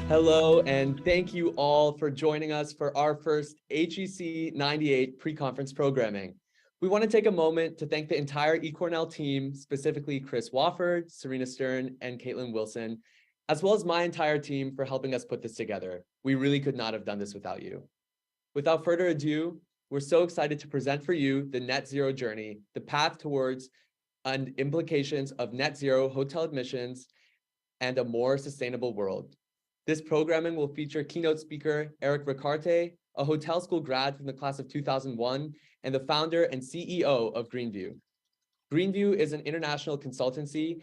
Hello, and thank you all for joining us for our first HEC 98 pre-conference programming. We want to take a moment to thank the entire eCornell team, specifically Chris Wofford, Serena Stern, and Caitlin Wilson, as well as my entire team for helping us put this together. We really could not have done this without you. Without further ado, we're so excited to present for you the net zero journey, the path towards and implications of net zero hotel admissions and a more sustainable world. This programming will feature keynote speaker Eric Ricaurte, a hotel school grad from the class of 2001 and the founder and CEO of Greenview. Greenview is an international consultancy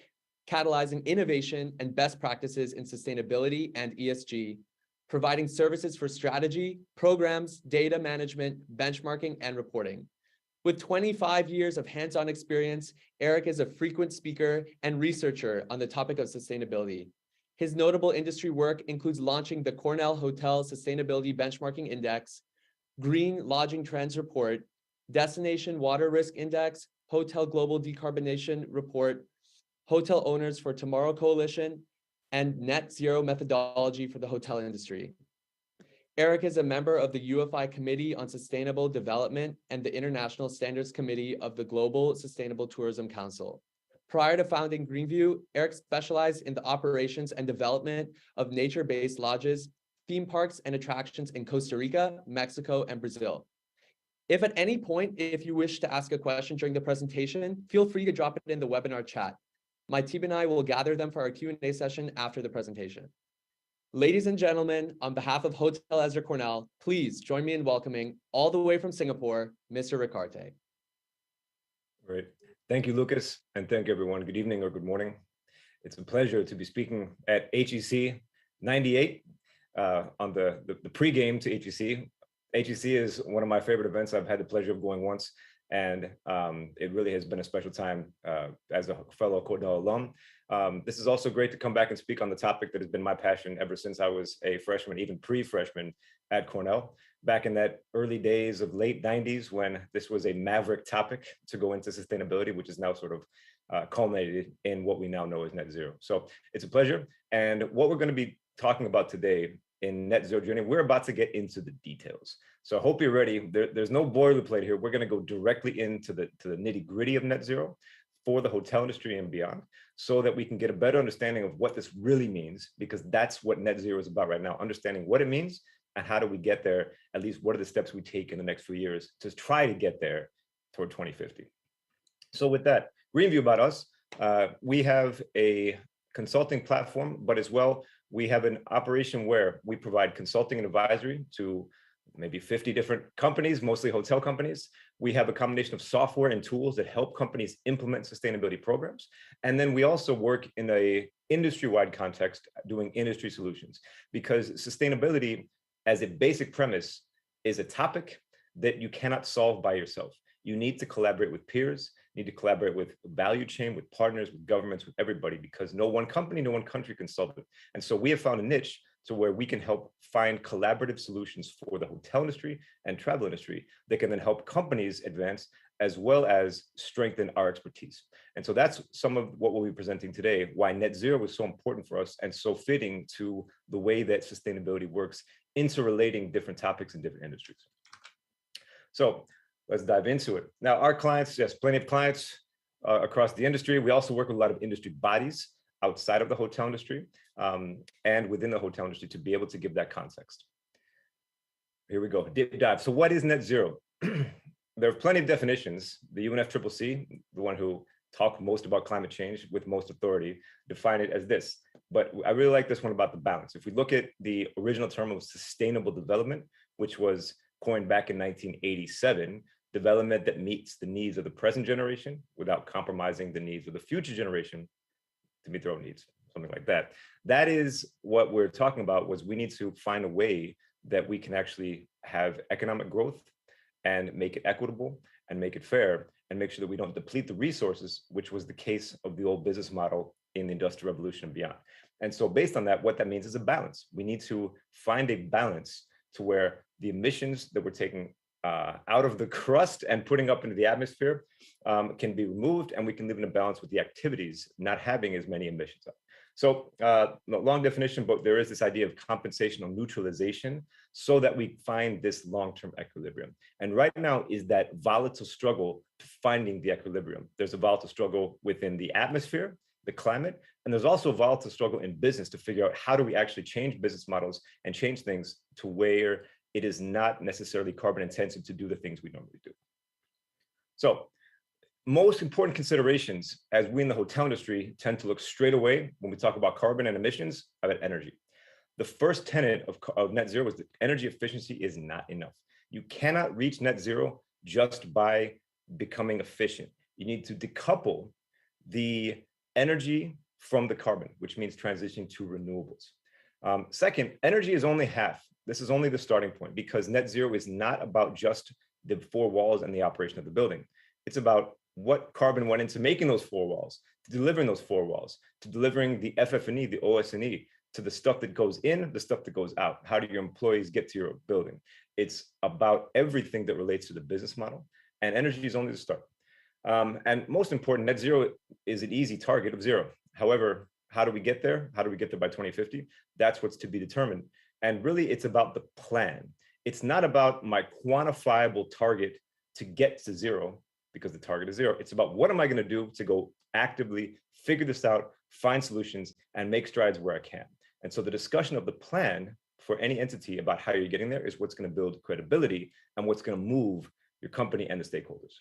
catalyzing innovation and best practices in sustainability and ESG, providing services for strategy, programs, data management, benchmarking, and reporting. With 25 years of hands-on experience, Eric is a frequent speaker and researcher on the topic of sustainability. His notable industry work includes launching the Cornell Hotel Sustainability Benchmarking Index, Green Lodging Trends Report, Destination Water Risk Index, Hotel Global Decarbonation Report, Hotel Owners for Tomorrow Coalition, and Net Zero methodology for the hotel industry. Eric is a member of the UFI Committee on Sustainable Development and the International Standards Committee of the Global Sustainable Tourism Council. Prior to founding Greenview, Eric specialized in the operations and development of nature-based lodges, theme parks, and attractions in Costa Rica, Mexico, and Brazil. If at any point, if you wish to ask a question during the presentation, feel free to drop it in the webinar chat. My team and I will gather them for our Q&A session after the presentation. Ladies and gentlemen, on behalf of Hotel Ezra Cornell, please join me in welcoming, all the way from Singapore, Mr. Ricaurte. Great. Thank you, Lucas, and thank you, everyone. Good evening or good morning. It's a pleasure to be speaking at HEC 98 on the pregame to HEC. HEC is one of my favorite events. I've had the pleasure of going once, and it really has been a special time as a fellow Cornell alum. This is also great to come back and speak on the topic that has been my passion ever since I was a freshman, even pre-freshman at Cornell, back in that early days of late 90s when this was a maverick topic to go into sustainability, which is now sort of culminated in what we now know as net zero. So it's a pleasure. And what we're going to be talking about today in Net Zero Journey, we're about to get into the details. So I hope you're ready. There's no boilerplate here. We're going to go directly into the nitty gritty of net zero for the hotel industry and beyond, so that we can get a better understanding of what this really means, because that's what net zero is about right now, understanding what it means and how do we get there, at least what are the steps we take in the next few years to try to get there toward 2050. So with that, Greenview about us, we have a consulting platform, but as well, we have an operation where we provide consulting and advisory to maybe 50 different companies, mostly hotel companies. We have a combination of software and tools that help companies implement sustainability programs. And then we also work in a industry-wide context doing industry solutions, because sustainability as a basic premise is a topic that you cannot solve by yourself. You need to collaborate with peers, need to collaborate with value chain, with partners, with governments, with everybody, because no one company, no one country can solve it. And so we have found a niche to where we can help find collaborative solutions for the hotel industry and travel industry that can then help companies advance as well as strengthen our expertise. And so that's some of what we'll be presenting today, why net zero was so important for us and so fitting to the way that sustainability works, interrelating different topics in different industries. So let's dive into it. Now, our clients, yes, plenty of clients across the industry. We also work with a lot of industry bodies outside of the hotel industry and within the hotel industry to be able to give that context. Here we go, deep dive. So what is net zero? There are plenty of definitions. The UNFCCC, the one who talk most about climate change with most authority, define it as this. But I really like this one about the balance. If we look at the original term of sustainable development, which was coined back in 1987, development that meets the needs of the present generation without compromising the needs of the future generation to meet their own needs, something like that. That is what we're talking about, was we need to find a way that we can actually have economic growth and make it equitable and make it fair and make sure that we don't deplete the resources, which was the case of the old business model in the Industrial Revolution and beyond. And so based on that, what that means is a balance. We need to find a balance to where the emissions that we're taking out of the crust and putting up into the atmosphere can be removed, and we can live in a balance with the activities not having as many emissions up. So long definition, but there is this idea of compensational neutralization so that we find this long-term equilibrium. And right now is that volatile struggle to finding the equilibrium. There's a volatile struggle within the atmosphere, the climate, and there's also a volatile struggle in business to figure out how do we actually change business models and change things to where it is not necessarily carbon intensive to do the things we normally do. So most important considerations as we in the hotel industry tend to look straight away when we talk about carbon and emissions about energy. The first tenet of net zero is that energy efficiency is not enough. You cannot reach net zero just by becoming efficient. You need to decouple the energy from the carbon, which means transitioning to renewables. Second, energy is only half. This is only the starting point because net zero is not about just the four walls and the operation of the building. It's about what carbon went into making those four walls, to delivering those four walls, to delivering the FF&E, the OS&E, to the stuff that goes in, the stuff that goes out. How do your employees get to your building? It's about everything that relates to the business model, and energy is only the start. And most important, net zero is an easy target of zero. However, how do we get there? How do we get there by 2050? That's what's to be determined. And really, it's about the plan. It's not about my quantifiable target to get to zero, because the target is zero. It's about what am I going to do to go actively figure this out, find solutions, and make strides where I can. And so the discussion of the plan for any entity about how you're getting there is what's going to build credibility and what's going to move your company and the stakeholders.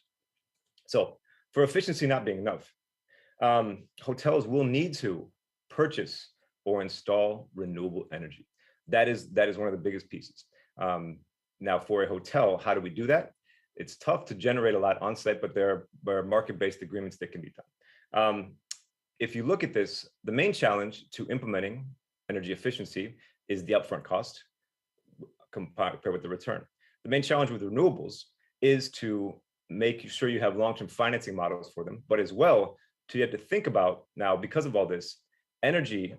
So for efficiency not being enough, hotels will need to purchase or install renewable energy. That is one of the biggest pieces. Now for a hotel, how do we do that? It's tough to generate a lot on site, but there are market-based agreements that can be done. If you look at this, the main challenge to implementing energy efficiency is the upfront cost compared with the return. The main challenge with renewables is to make sure you have long-term financing models for them, but as well, you have to think about now, because of all this, energy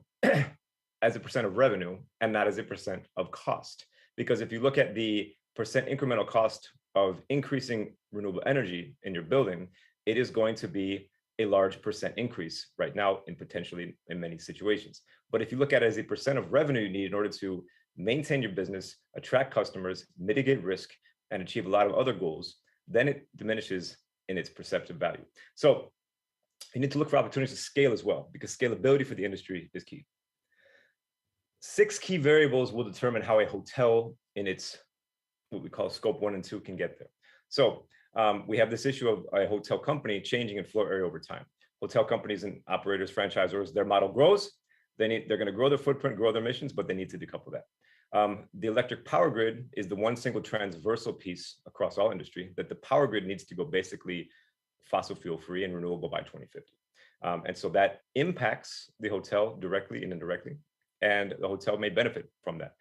as a percent of revenue and not as a percent of cost. Because if you look at the percent incremental cost of increasing renewable energy in your building, it is going to be a large percent increase right now and potentially in many situations. But if you look at it as a percent of revenue you need in order to maintain your business, attract customers, mitigate risk, and achieve a lot of other goals, then it diminishes in its perceptive value. So you need to look for opportunities to scale as well, because scalability for the industry is key. 6 key variables will determine how a hotel in its what we call scope 1 and 2 can get there. So we have this issue of a hotel company changing in floor area over time. Hotel companies and operators, franchisors, their model grows. They're going to grow their footprint, grow their emissions, but they need to decouple that. The electric power grid is the one single transversal piece across all industry that the power grid needs to go basically fossil fuel free and renewable by 2050. And so that impacts the hotel directly and indirectly, and the hotel may benefit from that.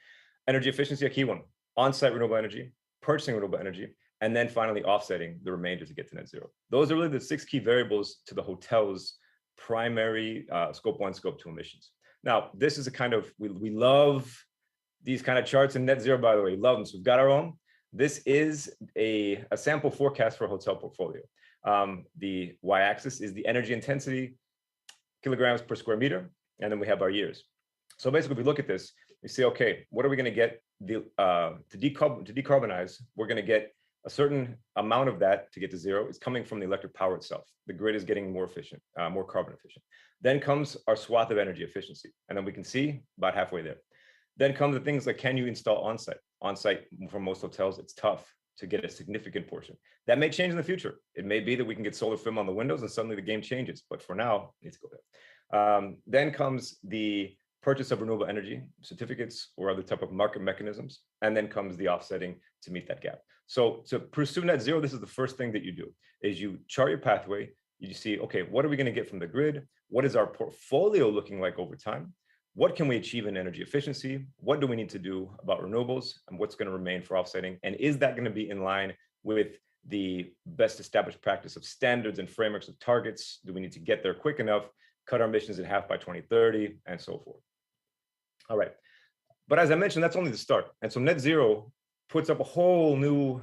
Energy efficiency, a key one. On-site renewable energy, purchasing renewable energy, and then finally offsetting the remainder to get to net zero. Those are really the 6 key variables to the hotel's primary scope 1, scope 2 emissions. Now, this is a kind of, we love these kind of charts in net zero, by the way, love them. So we've got our own. This is a sample forecast for a hotel portfolio. The y-axis is the energy intensity, kilograms per square meter, and then we have our years. So basically, if we look at this, we say, okay, what are we going to get to decarbonize? We're going to get a certain amount of that to get to zero. It's coming from the electric power itself. The grid is getting more efficient, more carbon efficient. Then comes our swath of energy efficiency. And then we can see about halfway there. Then come the things like, can you install on-site? On-site, for most hotels, it's tough to get a significant portion. That may change in the future. It may be that we can get solar film on the windows and suddenly the game changes. But for now, it needs to go there. Then comes the purchase of renewable energy certificates or other type of market mechanisms. And then comes the offsetting to meet that gap. So to pursue net zero, this is the first thing that you do, is you chart your pathway. You see, okay, what are we going to get from the grid? What is our portfolio looking like over time? What can we achieve in energy efficiency? What do we need to do about renewables? And what's going to remain for offsetting? And is that going to be in line with the best established practice of standards and frameworks of targets? Do we need to get there quick enough, cut our emissions in half by 2030, and so forth? All right. But as I mentioned, that's only the start. And so net zero puts up a whole new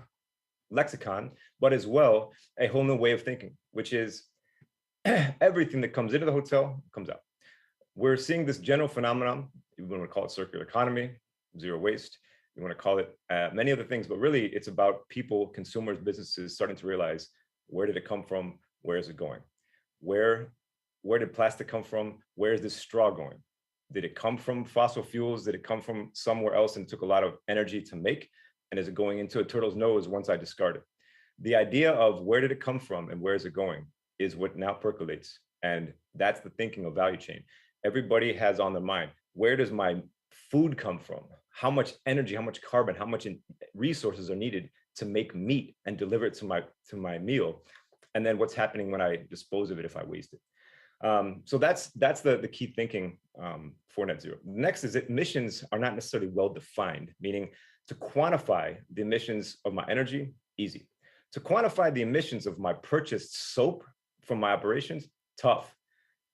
lexicon, but as well, a whole new way of thinking, which is everything that comes into the hotel comes out. we're seeing this general phenomenon. You want to call it circular economy, zero waste. You want to call it many other things, but really it's about people, consumers, businesses starting to realize, where did it come from? Where is it going? Where did plastic come from? Where is this straw going? Did it come from fossil fuels? Did it come from somewhere else and took a lot of energy to make? And is it going into a turtle's nose once I discard it? The idea of where did it come from and where is it going is what now percolates. And that's the thinking of value chain. Everybody has on their mind, where does my food come from? How much energy, how much carbon, how much resources are needed to make meat and deliver it to my meal? And then what's happening when I dispose of it if I waste it? So that's the key thinking for net zero. Next is that emissions are not necessarily well defined, meaning to quantify the emissions of my energy, easy. To quantify the emissions of my purchased soap from my operations, tough.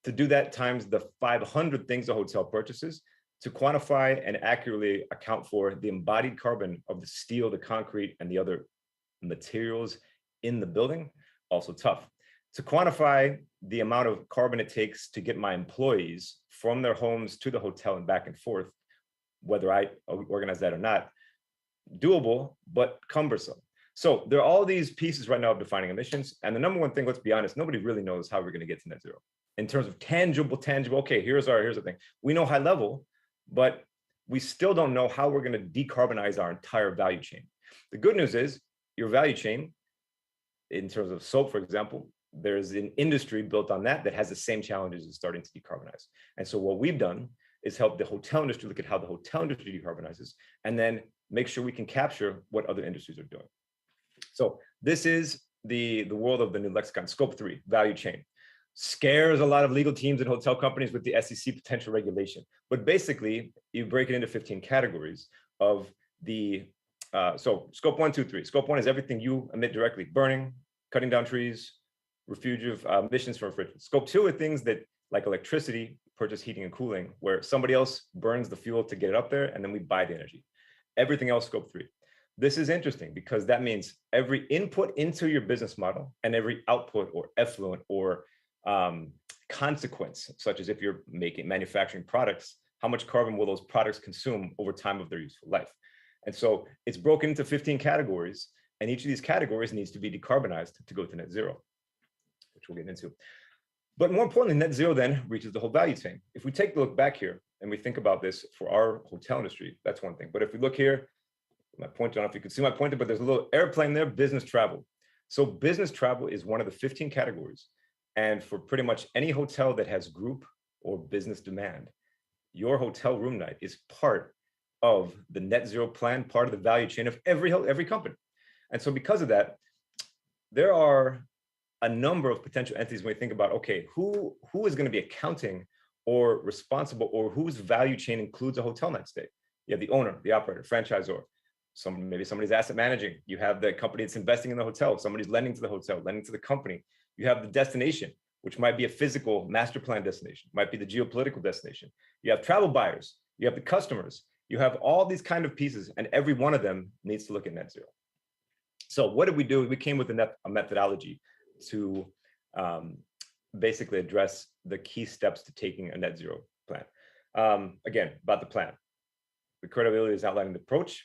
To do that times the 500 things a hotel purchases, to quantify and accurately account for the embodied carbon of the steel, the concrete, and the other materials in the building, also tough. To quantify the amount of carbon it takes to get my employees from their homes to the hotel and back and forth, whether I organize that or not, doable, but cumbersome. So there are all these pieces right now of defining emissions. And the number one thing, let's be honest, nobody really knows how we're going to get to net zero. In terms of tangible, okay, here's the thing. We know high level, but we still don't know how we're going to decarbonize our entire value chain. The good news is your value chain, in terms of soap, for example, there's an industry built on that has the same challenges as starting to decarbonize. And so what we've done is help the hotel industry look at how the hotel industry decarbonizes, and then make sure we can capture what other industries are doing. So this is the world of the new lexicon. Scope 3, value chain. Scares a lot of legal teams and hotel companies with the SEC potential regulation. But basically, you break it into 15 categories of the, so scope 1, 2, 3. Scope 1 is everything you emit directly: burning, cutting down trees, refuge of emissions from refrigerants. Scope 2 are things that, like electricity, purchase, heating, and cooling, where somebody else burns the fuel to get it up there, and then we buy the energy. Everything else, scope 3. This is interesting because that means every input into your business model and every output or effluent or consequence, such as if you're manufacturing products, how much carbon will those products consume over time of their useful life? And so it's broken into 15 categories, and each of these categories needs to be decarbonized to go to net zero, which we'll get into. But more importantly, net zero then reaches the whole value chain. If we take a look back here and we think about this for our hotel industry, that's one thing. But if we look here, my pointer, I don't know if you can see my pointer, but there's a little airplane there, business travel. So business travel is one of the 15 categories. And for pretty much any hotel that has group or business demand, your hotel room night is part of the net zero plan, part of the value chain of every company. And so because of that, there are a number of potential entities when we think about, okay, who is going to be accounting or responsible, or whose value chain includes a hotel night stay? You have the owner, the operator, franchisor. Maybe somebody's asset managing. You have the company that's investing in the hotel. Somebody's lending to the hotel, lending to the company. You have the destination, which might be a physical master plan destination, might be the geopolitical destination. You have travel buyers. You have the customers. You have all these kind of pieces, and every one of them needs to look at net zero. So what did we do? We came with a methodology to basically address the key steps to taking a net zero plan. Again, about the plan. The credibility is outlining the approach.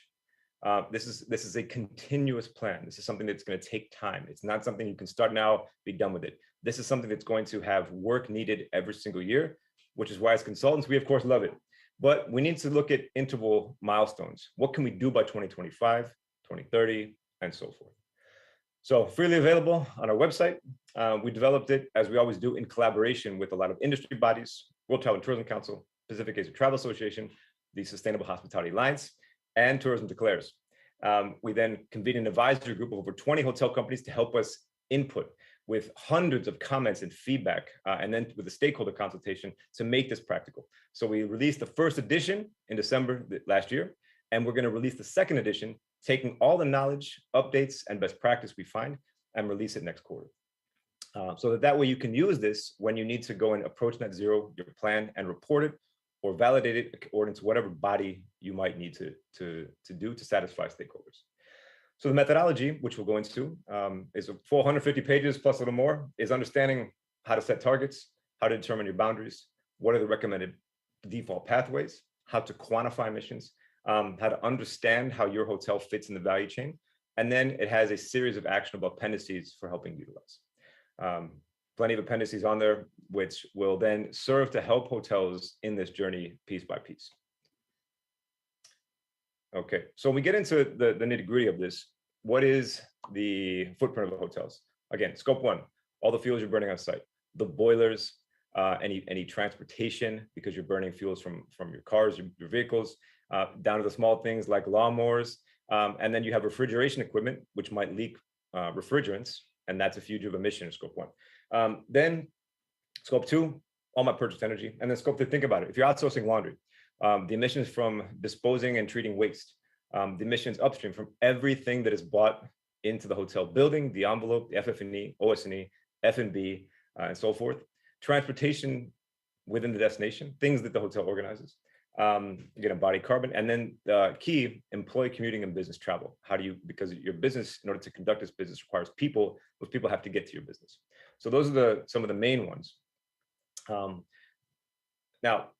This is a continuous plan. This is something that's going to take time. It's not something you can start now, be done with it. This is something that's going to have work needed every single year, which is why as consultants, we of course love it. But we need to look at interval milestones. What can we do by 2025, 2030, and so forth? So freely available on our website. We developed it, as we always do, in collaboration with a lot of industry bodies, World Travel and Tourism Council, Pacific Asia Travel Association, the Sustainable Hospitality Alliance, and Tourism Declares. We then convened an advisory group of over 20 hotel companies to help us input with hundreds of comments and feedback, and then with the stakeholder consultation to make this practical. So we released the first edition in December last year, and we're going to release the second edition, taking all the knowledge, updates, and best practice we find, and release it next quarter. So that way you can use this when you need to go and approach net zero, your plan, and report it, or validate it according to whatever body you might need to do to satisfy stakeholders. So the methodology, which we'll go into, is 450 pages plus a little more, is understanding how to set targets, how to determine your boundaries, what are the recommended default pathways, how to quantify emissions, how to understand how your hotel fits in the value chain. And then it has a series of actionable appendices for helping utilize. Plenty of appendices on there, which will then serve to help hotels in this journey piece by piece. Okay, so when we get into the nitty-gritty of this, what is the footprint of the hotels? Again, scope 1, all the fuels you're burning on site, the boilers, any transportation, because you're burning fuels from your cars, your vehicles, down to the small things like lawnmowers. And then you have refrigeration equipment, which might leak refrigerants, and that's a fugitive emission in scope 1. Then scope 2, all my purchased energy. And then scope 3, think about it. If you're outsourcing laundry, the emissions from disposing and treating waste, the emissions upstream from everything that is bought into the hotel building, the envelope, the FF&E, OS&E, F&B, and so forth. Transportation within the destination, things that the hotel organizes. You're gonna embody carbon. And then the key, employee commuting and business travel. How do you, because your business, in order to conduct this business, requires people, those people have to get to your business. So those are some of the main ones. Now,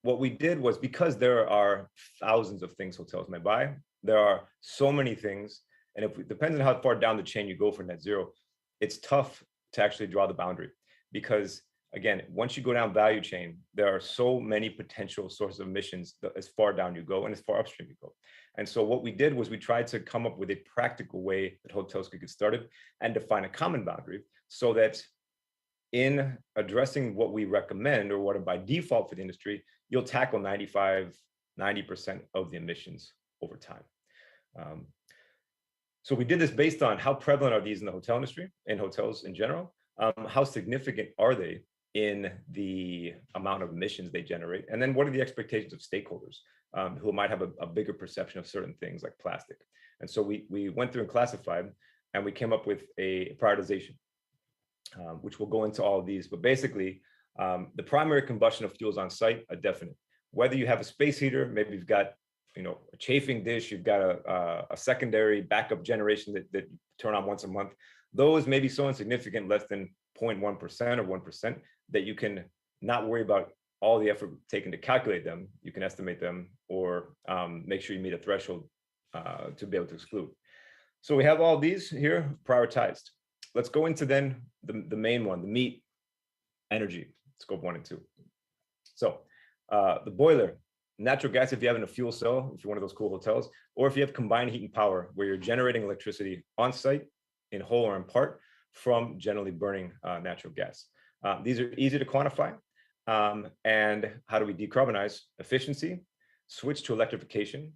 what we did was, because there are thousands of things hotels may buy, there are so many things, and if it depends on how far down the chain you go for net zero, it's tough to actually draw the boundary, because again, once you go down value chain, there are so many potential sources of emissions as far down you go and as far upstream you go. And so what we did was we tried to come up with a practical way that hotels could get started and define a common boundary, so that in addressing what we recommend, or what are by default for the industry, you'll tackle 95, 90% of the emissions over time. So we did this based on how prevalent are these in the hotel industry, in hotels in general, how significant are they in the amount of emissions they generate, and then what are the expectations of stakeholders who might have a bigger perception of certain things like plastic. And so we went through and classified, and we came up with a prioritization, which will go into all of these. But basically, the primary combustion of fuels on site are definite. Whether you have a space heater, maybe you've got a chafing dish, you've got a secondary backup generation that you turn on once a month. Those may be so insignificant, less than 0.1% or 1%, that you can not worry about all the effort taken to calculate them. You can estimate them, or make sure you meet a threshold to be able to exclude. So we have all these here prioritized. Let's go into then the main one, the meat, energy, scope 1 and 2. So the boiler, natural gas, if you have in a fuel cell, if you're one of those cool hotels, or if you have combined heat and power, where you're generating electricity on site in whole or in part from generally burning natural gas. These are easy to quantify. And how do we decarbonize? Efficiency, switch to electrification,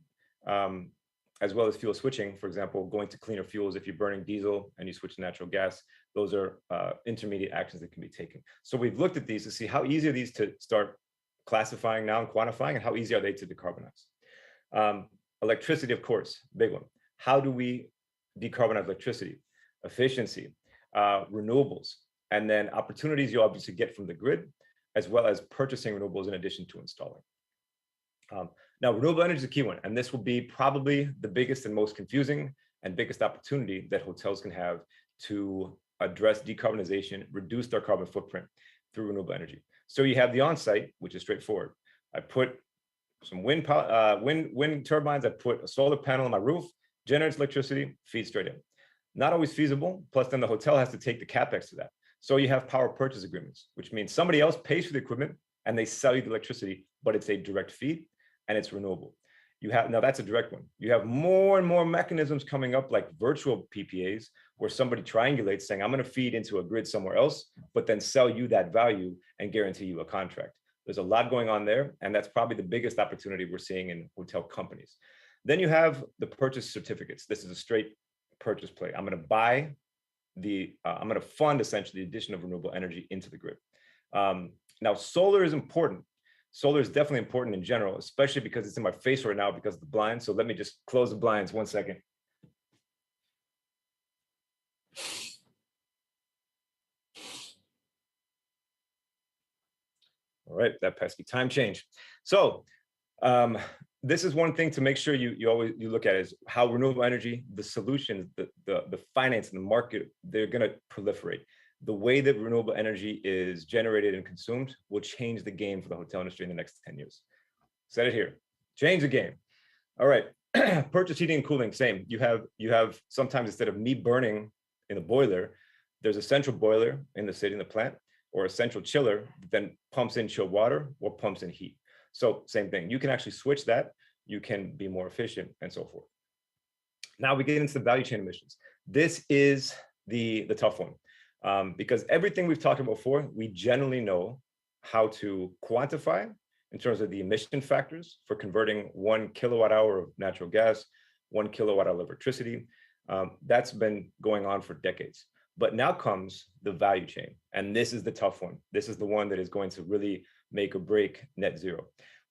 as well as fuel switching. For example, going to cleaner fuels. If you're burning diesel and you switch to natural gas, those are intermediate actions that can be taken. So we've looked at these to see how easy are these to start classifying now and quantifying, and how easy are they to decarbonize. Electricity, of course, big one. How do we decarbonize electricity? Efficiency, renewables, and then opportunities you obviously get from the grid, as well as purchasing renewables in addition to installing. Now, renewable energy is a key one, and this will be probably the biggest and most confusing and biggest opportunity that hotels can have to address decarbonization, reduce their carbon footprint through renewable energy. So you have the on-site, which is straightforward. I put some wind turbines, I put a solar panel on my roof, generates electricity, feeds straight in. Not always feasible, plus then the hotel has to take the CapEx to that. So you have power purchase agreements, which means somebody else pays for the equipment and they sell you the electricity, but it's a direct feed and it's renewable. You have, now that's a direct one. You have more and more mechanisms coming up, like virtual PPAs, where somebody triangulates saying, I'm going to feed into a grid somewhere else, but then sell you that value and guarantee you a contract. There's a lot going on there, and that's probably the biggest opportunity we're seeing in hotel companies. Then you have the purchase certificates. This is a straight purchase play. I'm going to buy I'm going to fund essentially the addition of renewable energy into the grid. Now, solar is important. Solar is definitely important in general, especially because it's in my face right now because of the blinds. So let me just close the blinds 1 second. All right, that pesky time change. So this is one thing to make sure you look at is how renewable energy, the solutions, the finance and the market, they're going to proliferate. the way that renewable energy is generated and consumed will change the game for the hotel industry in the next 10 years. Said it here, change the game. All right, purchase heating and cooling, same. You have sometimes instead of me burning in a boiler, there's a central boiler in the city, in the plant, or a central chiller that then pumps in chilled water or pumps in heat. So same thing, you can actually switch that, you can be more efficient and so forth. Now we get into the value chain emissions. This is the tough one because everything we've talked about before, we generally know how to quantify in terms of the emission factors for converting 1 kilowatt hour of natural gas, 1 kilowatt hour of electricity. That's been going on for decades. But now comes the value chain. And this is the tough one. This is the one that is going to really make or break net zero.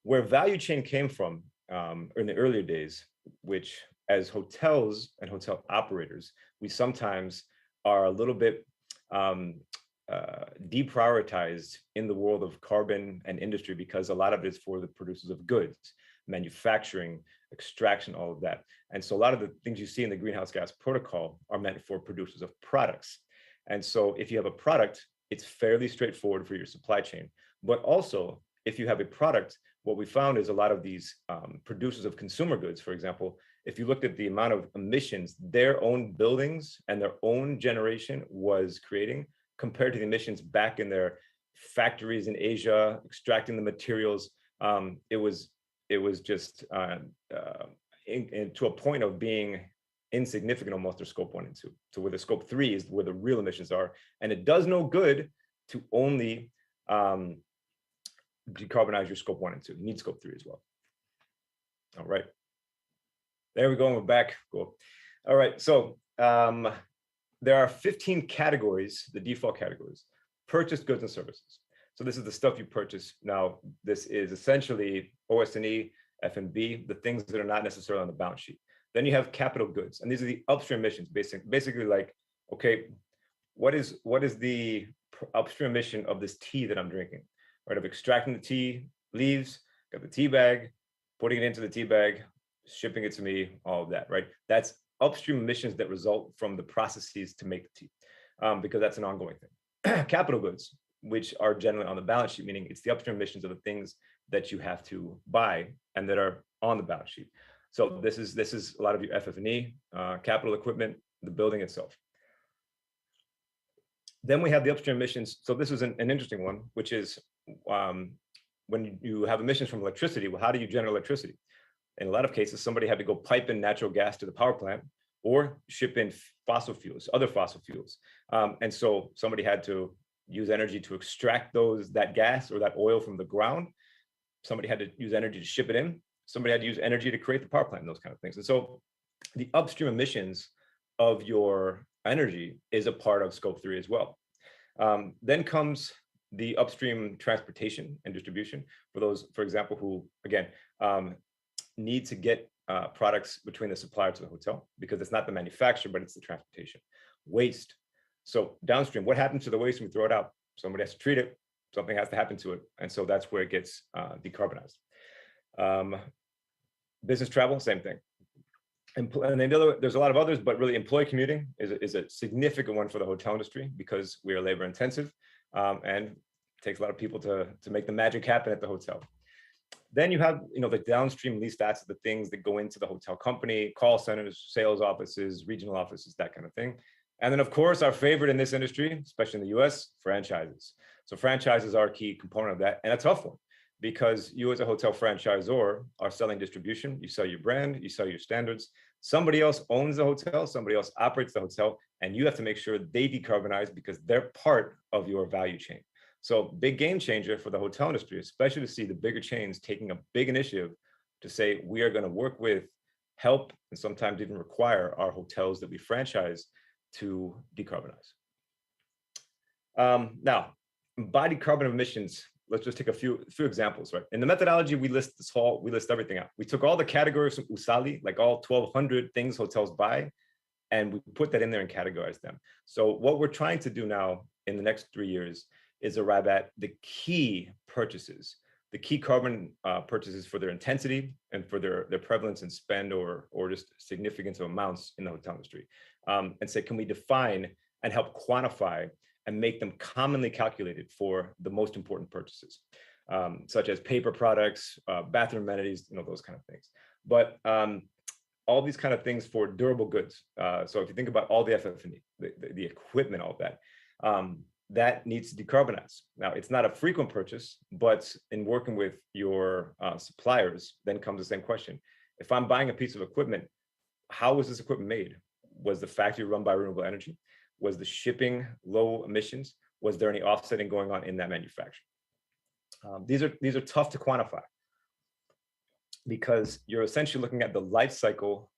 Where value chain came from in the earlier days, which as hotels and hotel operators, we sometimes are a little bit deprioritized in the world of carbon and industry because a lot of it is for the producers of goods, manufacturing, extraction, all of that. And so a lot of the things you see in the greenhouse gas protocol are meant for producers of products. And so if you have a product, it's fairly straightforward for your supply chain. But also, if you have a product, what we found is a lot of these producers of consumer goods, for example, if you looked at the amount of emissions their own buildings and their own generation was creating compared to the emissions back in their factories in Asia, extracting the materials, it was just to a point of being insignificant almost, their scope 1 and 2. So where the scope 3 is where the real emissions are. And it does no good to only decarbonize your scope 1 and 2. You need scope 3 as well. All right. There we go, we're back. Cool. All right, so there are 15 categories, the default categories, purchased goods and services. So this is the stuff you purchase. Now, this is essentially OS&E, F&B, the things that are not necessarily on the balance sheet. Then you have capital goods, and these are the upstream emissions, basically like, okay, what is the upstream emission of this tea that I'm drinking, right? Of extracting the tea leaves, got the tea bag, putting it into the tea bag, shipping it to me, all of that, right? That's upstream emissions that result from the processes to make the tea, because that's an ongoing thing. Capital goods, which are generally on the balance sheet, meaning it's the upstream emissions of the things that you have to buy and that are on the balance sheet. So this is a lot of your FF&E, capital equipment, the building itself. Then we have the upstream emissions. So this is an interesting one, which is when you have emissions from electricity, well, how do you generate electricity? In a lot of cases, somebody had to go pipe in natural gas to the power plant or ship in fossil fuels, other fossil fuels. And so somebody had to use energy to extract that gas or that oil from the ground. Somebody had to use energy to ship it in. Somebody had to use energy to create the power plant and those kind of things. And so the upstream emissions of your energy is a part of scope 3 as well. Then comes the upstream transportation and distribution for those, for example, who, again, need to get products between the supplier to the hotel, because it's not the manufacturer, but it's the transportation. Waste. So downstream, what happens to the waste when we throw it out? Somebody has to treat it. Something has to happen to it. And so that's where it gets decarbonized. Business travel, same thing. And then there's a lot of others, but really employee commuting is a significant one for the hotel industry because we are labor intensive and it takes a lot of people to make the magic happen at the hotel. Then you have, the downstream lease stats, the things that go into the hotel company, call centers, sales offices, regional offices, that kind of thing. And then, of course, our favorite in this industry, especially in the US, franchises. So franchises are a key component of that, and a tough one, because you as a hotel franchisor are selling distribution. You sell your brand, you sell your standards. Somebody else owns the hotel, somebody else operates the hotel, and you have to make sure they decarbonize because they're part of your value chain. So big game changer for the hotel industry, especially to see the bigger chains taking a big initiative to say, we are going to work with, help, and sometimes even require our hotels that we franchise to decarbonize. Now, embodied carbon emissions, let's just take a few examples, right? In the methodology, we list everything out. We took all the categories from USALI, like all 1,200 things hotels buy, and we put that in there and categorize them. So what we're trying to do now in the next 3 years is arrive at the key purchases, the key carbon purchases for their intensity and for their prevalence and spend or just significance of amounts in the hotel industry. And say, can we define and help quantify and make them commonly calculated for the most important purchases, such as paper products, bathroom amenities, those kind of things. But all these kind of things for durable goods. So if you think about all the FF&E, the equipment, all of that, that needs to decarbonize. Now, it's not a frequent purchase, but in working with your suppliers, then comes the same question. If I'm buying a piece of equipment, how was this equipment made? Was the factory run by renewable energy? Was the shipping low emissions? Was there any offsetting going on in that manufacturing? These are tough to quantify because you're essentially looking at the life cycle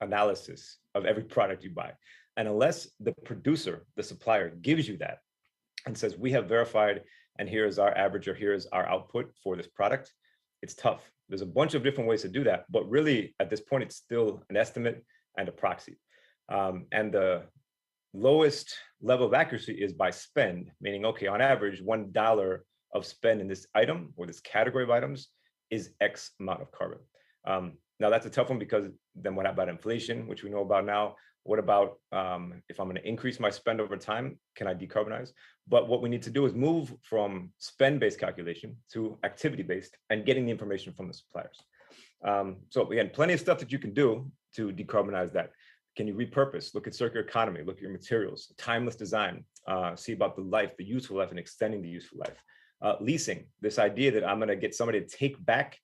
analysis of every product you buy. And unless the producer, the supplier, gives you that and says, we have verified, and here is our average, or here is our output for this product, it's tough. There's a bunch of different ways to do that, but really at this point, it's still an estimate and a proxy. And the lowest level of accuracy is by spend, meaning, okay, on average, $1 of spend in this item or this category of items is X amount of carbon. Now that's a tough one because then what about inflation, which we know about now? What about if I'm going to increase my spend over time, can I decarbonize? But what we need to do is move from spend-based calculation to activity-based and getting the information from the suppliers. So again, plenty of stuff that you can do to decarbonize that. Can you repurpose? Look at circular economy, look at your materials, timeless design, see about the life, the useful life, and extending the useful life. Leasing, this idea that I'm going to get somebody to take back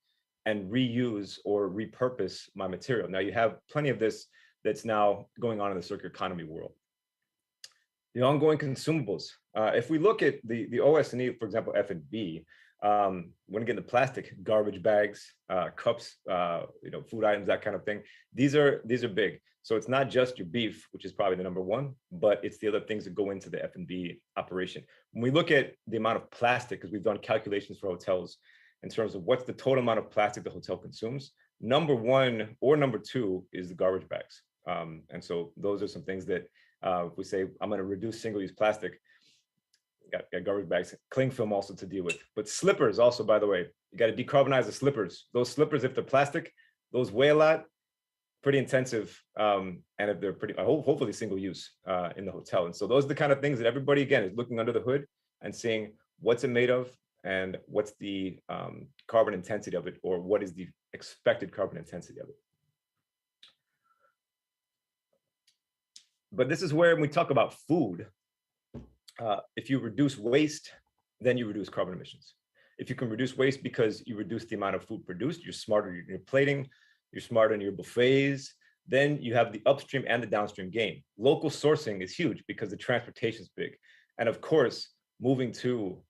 and reuse or repurpose my material. Now you have plenty of this that's now going on in the circular economy world. The ongoing consumables. If we look at the OS&E, for example, F&B, when we get into plastic, garbage bags, cups, food items, that kind of thing, these are big. So it's not just your beef, which is probably the number one, but it's the other things that go into the F&B operation. When we look at the amount of plastic, because we've done calculations for hotels in terms of what's the total amount of plastic the hotel consumes, number one or number two is the garbage bags. And so those are some things that if we say, I'm going to reduce single-use plastic, got garbage bags, cling film also to deal with. But slippers also, by the way, you got to decarbonize the slippers. Those slippers, if they're plastic, those weigh a lot, pretty intensive, and if they're pretty, hopefully single use in the hotel. And so those are the kind of things that everybody, again, is looking under the hood and seeing what's it made of and what's the carbon intensity of it, or what is the expected carbon intensity of it. But this is where when we talk about food, if you reduce waste, then you reduce carbon emissions. If you can reduce waste because you reduce the amount of food produced, you're smarter in your plating, you're smarter in your buffets, then you have the upstream and the downstream gain. Local sourcing is huge because the transportation is big. And of course, moving to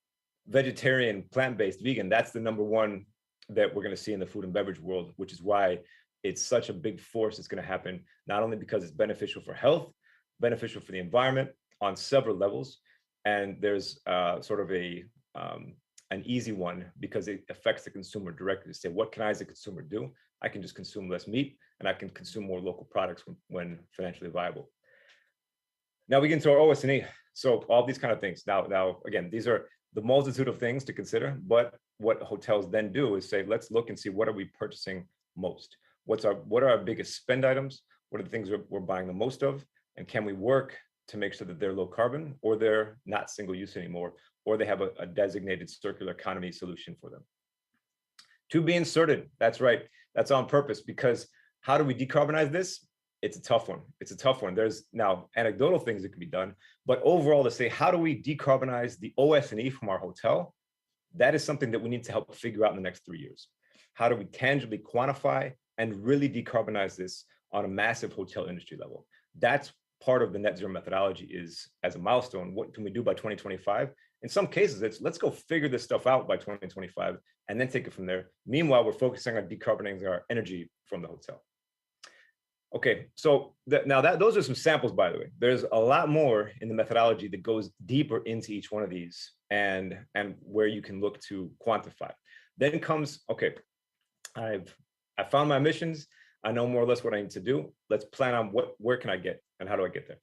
vegetarian, plant-based, vegan, that's the number one that we're going to see in the food and beverage world, which is why it's such a big force that's going to happen, not only because it's beneficial for health, beneficial for the environment on several levels. And there's sort of an easy one because it affects the consumer directly to say, what can I as a consumer do? I can just consume less meat and I can consume more local products when financially viable. Now we get into our OS&E. So all these kind of things. Now, again, these are the multitude of things to consider, but what hotels then do is say, let's look and see what are we purchasing most? What are our biggest spend items? What are the things we're buying the most of? And can we work to make sure that they're low carbon, or they're not single use anymore, or they have a designated circular economy solution for them? To be inserted, that's right. That's on purpose, because how do we decarbonize this? It's a tough one. It's a tough one. There's now anecdotal things that can be done, but overall to say, how do we decarbonize the OS&E from our hotel? That is something that we need to help figure out in the next 3 years. How do we tangibly quantify and really decarbonize this on a massive hotel industry level? That's part of the NetZero methodology, is as a milestone, what can we do by 2025? In some cases, it's let's go figure this stuff out by 2025 and then take it from there. Meanwhile, we're focusing on decarbonizing our energy from the hotel. Okay, so those are some samples, by the way. There's a lot more in the methodology that goes deeper into each one of these and where you can look to quantify. Then comes, okay, I found my emissions. I know more or less what I need to do. Let's plan on where can I get and how do I get there?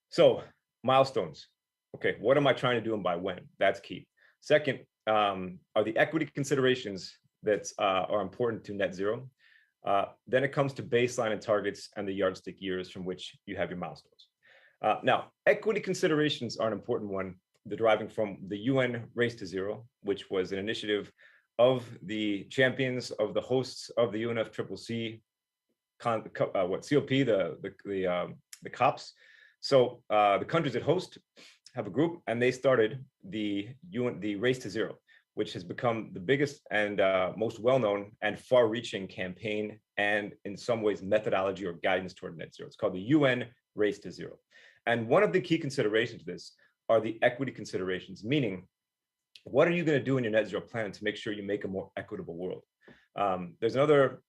So milestones. Okay, what am I trying to do and by when? That's key. Second, are the equity considerations that are important to NetZero. Then it comes to baseline and targets and the yardstick years from which you have your milestones. Now, equity considerations are an important one, deriving from the UN Race to Zero, which was an initiative of the champions of the hosts of the UNFCCC, COP, the COPs. So the countries that host have a group, and they started the Race to Zero, which has become the biggest and most well-known and far-reaching campaign, and in some ways methodology or guidance toward net zero. It's called the UN Race to Zero. And one of the key considerations of this are the equity considerations, meaning what are you going to do in your net zero plan to make sure you make a more equitable world? There's another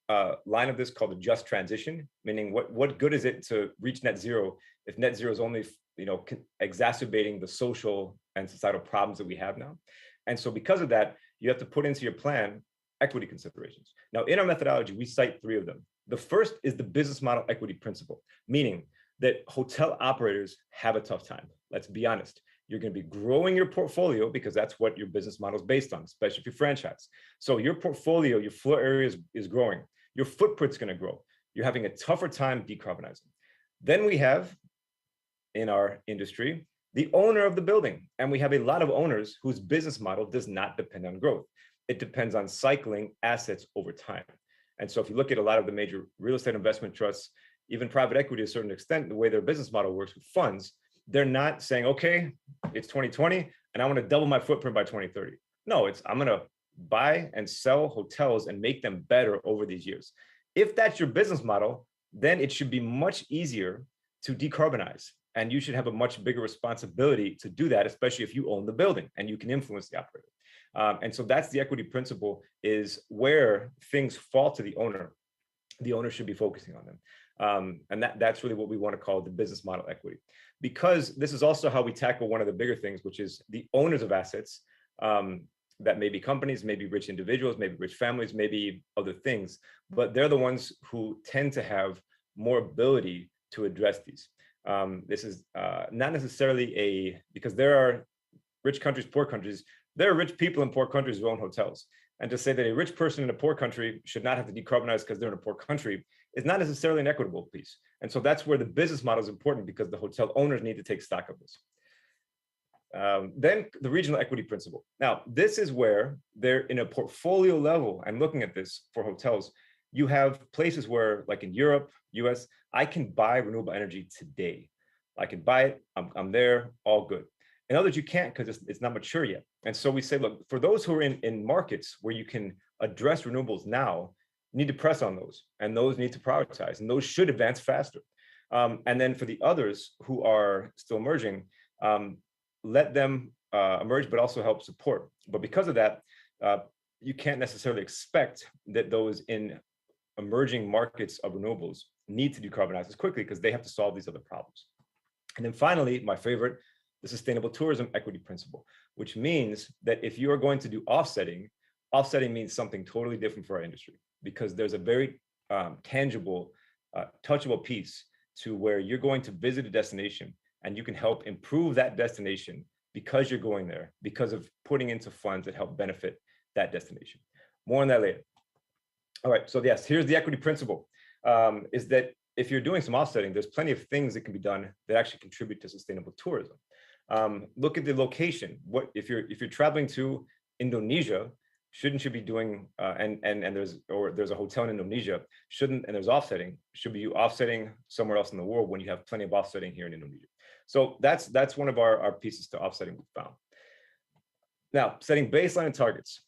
line of this called the just transition, meaning what good is it to reach net zero if net zero is only exacerbating the social and societal problems that we have now? And so because of that, you have to put into your plan equity considerations. Now, in our methodology, we cite 3 of them. The first is the business model equity principle, meaning that hotel operators have a tough time. Let's be honest. You're going to be growing your portfolio because that's what your business model is based on, especially if you franchise. So your portfolio, your floor area is growing. Your footprint's going to grow. You're having a tougher time decarbonizing. Then we have, in our industry, the owner of the building. And we have a lot of owners whose business model does not depend on growth. It depends on cycling assets over time. And so if you look at a lot of the major real estate investment trusts, even private equity to a certain extent, the way their business model works with funds, they're not saying, okay, it's 2020 and I want to double my footprint by 2030. No, I'm going to buy and sell hotels and make them better over these years. If that's your business model, then it should be much easier to decarbonize. And you should have a much bigger responsibility to do that, especially if you own the building and you can influence the operator. And so that's the equity principle, is where things fall to the owner. The owner should be focusing on them. And that's really what we want to call the business model equity. Because this is also how we tackle one of the bigger things, which is the owners of assets, that may be companies, maybe rich individuals, maybe rich families, maybe other things, but they're the ones who tend to have more ability to address these. This is not necessarily because there are rich countries, poor countries. There are rich people in poor countries who own hotels. And to say that a rich person in a poor country should not have to decarbonize because they're in a poor country is not necessarily an equitable piece. And so that's where the business model is important, because the hotel owners need to take stock of this. Then the regional equity principle. Now, this is where they're in a portfolio level. I'm looking at this for hotels. You have places where, like in Europe, US, I can buy renewable energy today. I can buy it, I'm there, all good. In others, you can't because it's not mature yet. And so we say, look, for those who are in markets where you can address renewables now, you need to press on those, and those need to prioritize, and those should advance faster. And then for the others who are still emerging, let them emerge, but also help support. But because of that, you can't necessarily expect that those in emerging markets of renewables need to decarbonize as quickly, because they have to solve these other problems. And then finally, my favorite, the sustainable tourism equity principle, which means that if you are going to do offsetting, offsetting means something totally different for our industry, because there's a very tangible, touchable piece to where you're going to visit a destination and you can help improve that destination because you're going there, because of putting into funds that help benefit that destination. More on that later. All right, so yes, here's the equity principle, is that if you're doing some offsetting, there's plenty of things that can be done that actually contribute to sustainable tourism. Look at the location. What if you're traveling to Indonesia, shouldn't you be doing and there's a hotel in Indonesia, and there's offsetting, should be you offsetting somewhere else in the world when you have plenty of offsetting here in Indonesia? So that's one of our pieces to offsetting we found. Now, setting baseline and targets.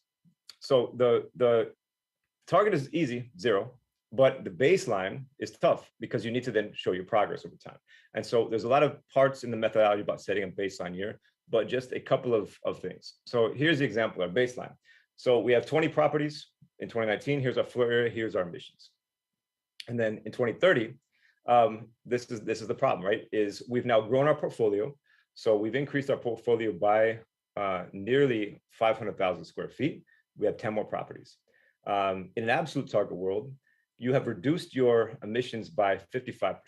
So the target is easy, 0. But the baseline is tough because you need to then show your progress over time. And so there's a lot of parts in the methodology about setting a baseline year, but just a couple of things. So here's the example, our baseline. So we have 20 properties in 2019. Here's our floor area. Here's our emissions. And then in 2030, this is the problem, right? Is we've now grown our portfolio. So we've increased our portfolio by nearly 500,000 square feet. We have 10 more properties. In an absolute target world, you have reduced your emissions by 55%.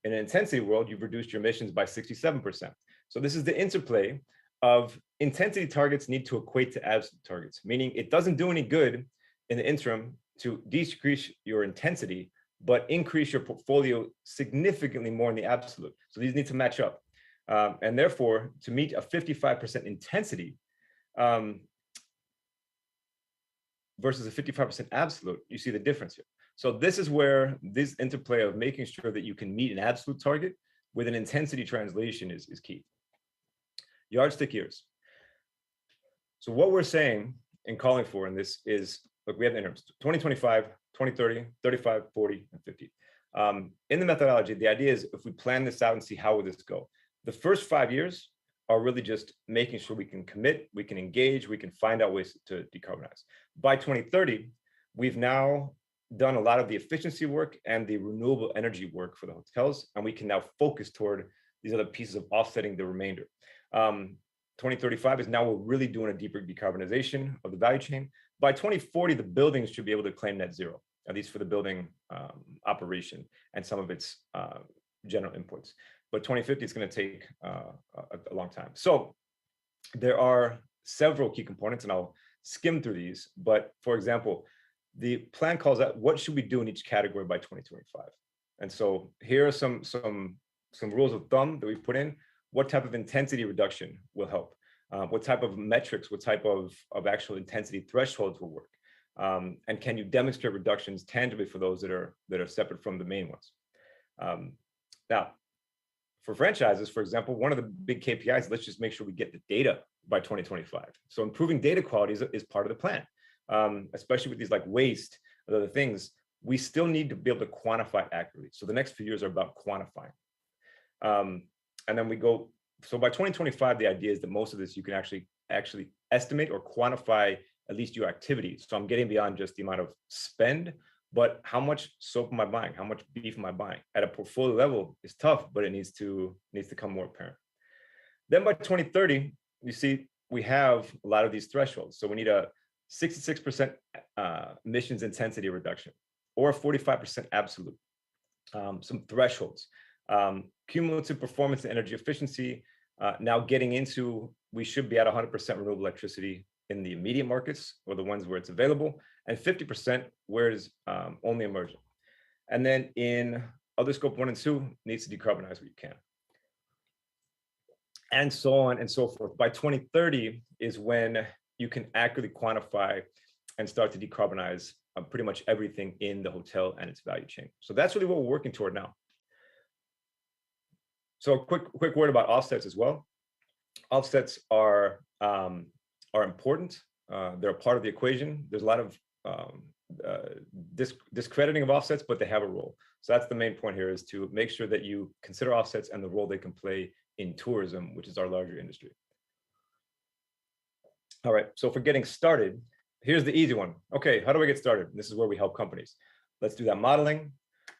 In an intensity world, you've reduced your emissions by 67%. So this is the interplay of intensity targets need to equate to absolute targets, meaning it doesn't do any good in the interim to decrease your intensity, but increase your portfolio significantly more in the absolute. So these need to match up. And therefore, to meet a 55% intensity versus a 55% absolute, you see the difference here. So this is where this interplay of making sure that you can meet an absolute target with an intensity translation is key. Yardstick years. So what we're saying and calling for in this is, look, we have the interims, 2025, 2030, 35, 40, and 50. In the methodology, the idea is if we plan this out and see how will this go, the first 5 years are really just making sure we can commit, we can engage, we can find out ways to decarbonize. By 2030, we've now done a lot of the efficiency work and the renewable energy work for the hotels, and we can now focus toward these other pieces of offsetting the remainder. 2035 is now we're really doing a deeper decarbonization of the value chain. By 2040, the buildings should be able to claim net zero, at least for the building operation and some of its general inputs. But 2050 is going to take a long time. So there are several key components, and I'll skim through these. But for example, the plan calls out what should we do in each category by 2025. And so here are some rules of thumb that we put in. What type of intensity reduction will help? What type of metrics, what type of actual intensity thresholds will work? And can you demonstrate reductions tangibly for those that are separate from the main ones? Now, for franchises, for example, one of the big KPIs, let's just make sure we get the data by 2025. So improving data quality is part of the plan, especially with these like waste and other things. We still need to be able to quantify accurately. So the next few years are about quantifying. And then we go, so by 2025, the idea is that most of this you can actually estimate or quantify at least your activity. So I'm getting beyond just the amount of spend, but how much soap am I buying? How much beef am I buying? At a portfolio level, it's tough, but it needs to come more apparent. Then by 2030, you see we have a lot of these thresholds. So we need a 66% emissions intensity reduction, or a 45% absolute. Some thresholds. Cumulative performance and energy efficiency, now getting into, we should be at 100% renewable electricity in the immediate markets, or the ones where it's available, and 50% where it's only emerging. And then in other scope 1 and 2, needs to decarbonize what you can. And so on and so forth. By 2030 is when you can accurately quantify and start to decarbonize pretty much everything in the hotel and its value chain. So that's really what we're working toward now. So a quick word about offsets as well. Offsets are important. They're a part of the equation. There's a lot of discrediting of offsets, but they have a role. So that's the main point here, is to make sure that you consider offsets and the role they can play in tourism, which is our larger industry. All right, so for getting started, here's the easy one. Okay, how do I get started? This is where we help companies. Let's do that modeling.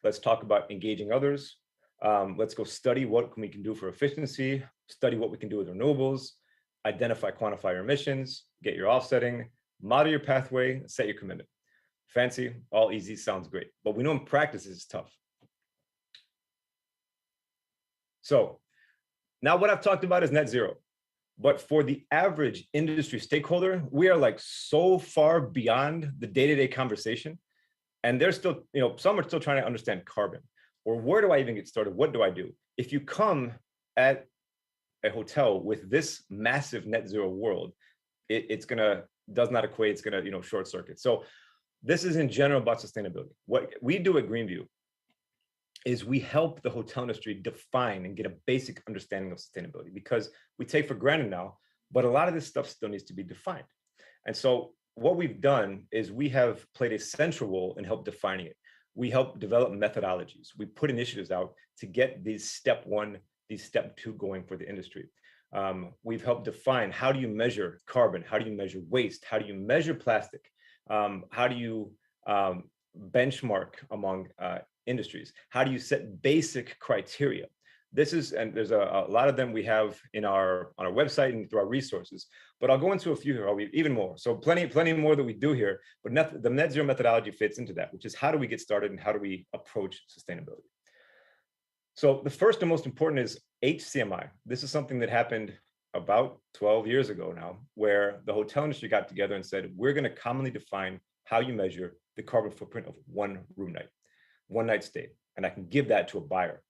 Let's talk about engaging others. Let's go study what we can do for efficiency, study what we can do with renewables, identify, quantify your emissions, get your offsetting, model your pathway, set your commitment. Fancy, all easy, sounds great. But we know in practice it's tough. So now what I've talked about is net zero. But for the average industry stakeholder, we are like so far beyond the day-to-day conversation. And they're still, some are still trying to understand carbon. Or where do I even get started? What do I do? If you come at a hotel with this massive net zero world, does not equate, it's gonna, short circuit. So this is in general about sustainability. What we do at Greenview is we help the hotel industry define and get a basic understanding of sustainability, because we take for granted now, but a lot of this stuff still needs to be defined. And so what we've done is we have played a central role in help defining it. We help develop methodologies. We put initiatives out to get these step 1, these step 2 going for the industry. We've helped define, how do you measure carbon? How do you measure waste? How do you measure plastic? How do you benchmark among industries? How do you set basic criteria? And there's a lot of them we have on our website and through our resources, but I'll go into a few here, even more. So plenty more that we do here, but the net zero methodology fits into that, which is how do we get started and how do we approach sustainability? So the first and most important is HCMI. This is something that happened about 12 years ago now, where the hotel industry got together and said, we're going to commonly define how you measure the carbon footprint of one room night. one night stay, and I can give that to a buyer.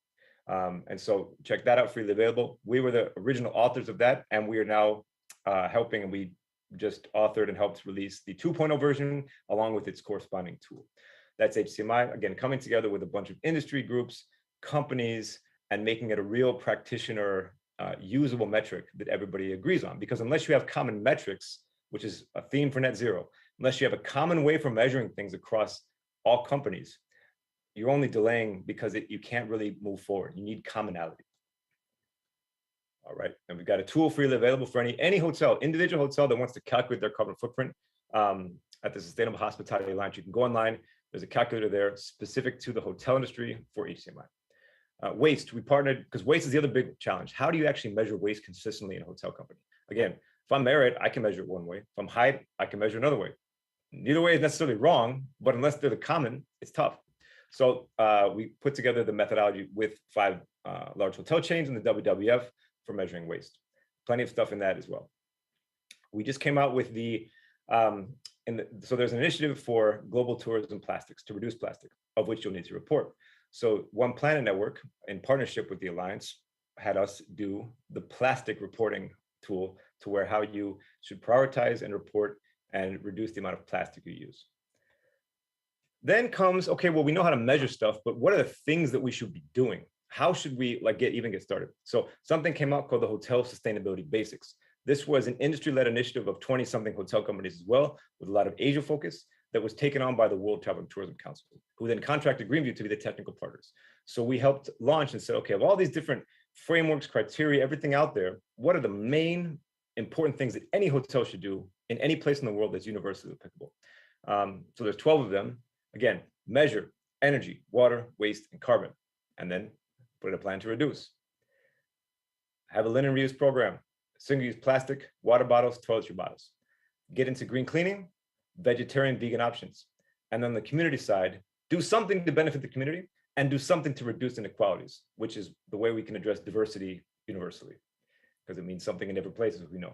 And so check that out, freely available. We were the original authors of that, and we are now helping, and we just authored and helped release the 2.0 version along with its corresponding tool. That's HCMI, again, coming together with a bunch of industry groups, companies, and making it a real practitioner usable metric that everybody agrees on. Because unless you have common metrics, which is a theme for NetZero, unless you have a common way for measuring things across all companies, you're only delaying because you can't really move forward. You need commonality. All right, and we've got a tool freely available for any hotel, individual hotel that wants to calculate their carbon footprint at the Sustainable Hospitality Alliance. You can go online. There's a calculator there specific to the hotel industry for HCMI. Waste, we partnered, because waste is the other big challenge. How do you actually measure waste consistently in a hotel company? Again, if I'm Marriott, I can measure it one way. If I'm Hyatt, I can measure another way. Neither way is necessarily wrong, but unless they're the common, it's tough. So we put together the methodology with 5 large hotel chains in the WWF for measuring waste. Plenty of stuff in that as well. We just came out with so there's an initiative for global tourism plastics to reduce plastic, of which you'll need to report. So One Planet Network, in partnership with the Alliance, had us do the plastic reporting tool to where how you should prioritize and report and reduce the amount of plastic you use. Then comes, okay, well, we know how to measure stuff, but what are the things that we should be doing? How should we get started? So something came out called the Hotel Sustainability Basics. This was an industry-led initiative of 20-something hotel companies as well, with a lot of Asia focus, that was taken on by the World Travel and Tourism Council, who then contracted Greenview to be the technical partners. So we helped launch and said, okay, of all these different frameworks, criteria, everything out there, what are the main important things that any hotel should do in any place in the world that's universally applicable? So there's 12 of them. Again, measure energy, water, waste, and carbon, and then put in a plan to reduce. Have a linen reuse program, single-use plastic, water bottles, toiletry bottles. Get into green cleaning, vegetarian, vegan options. And on the community side, do something to benefit the community and do something to reduce inequalities, which is the way we can address diversity universally, because it means something in different places, as we know.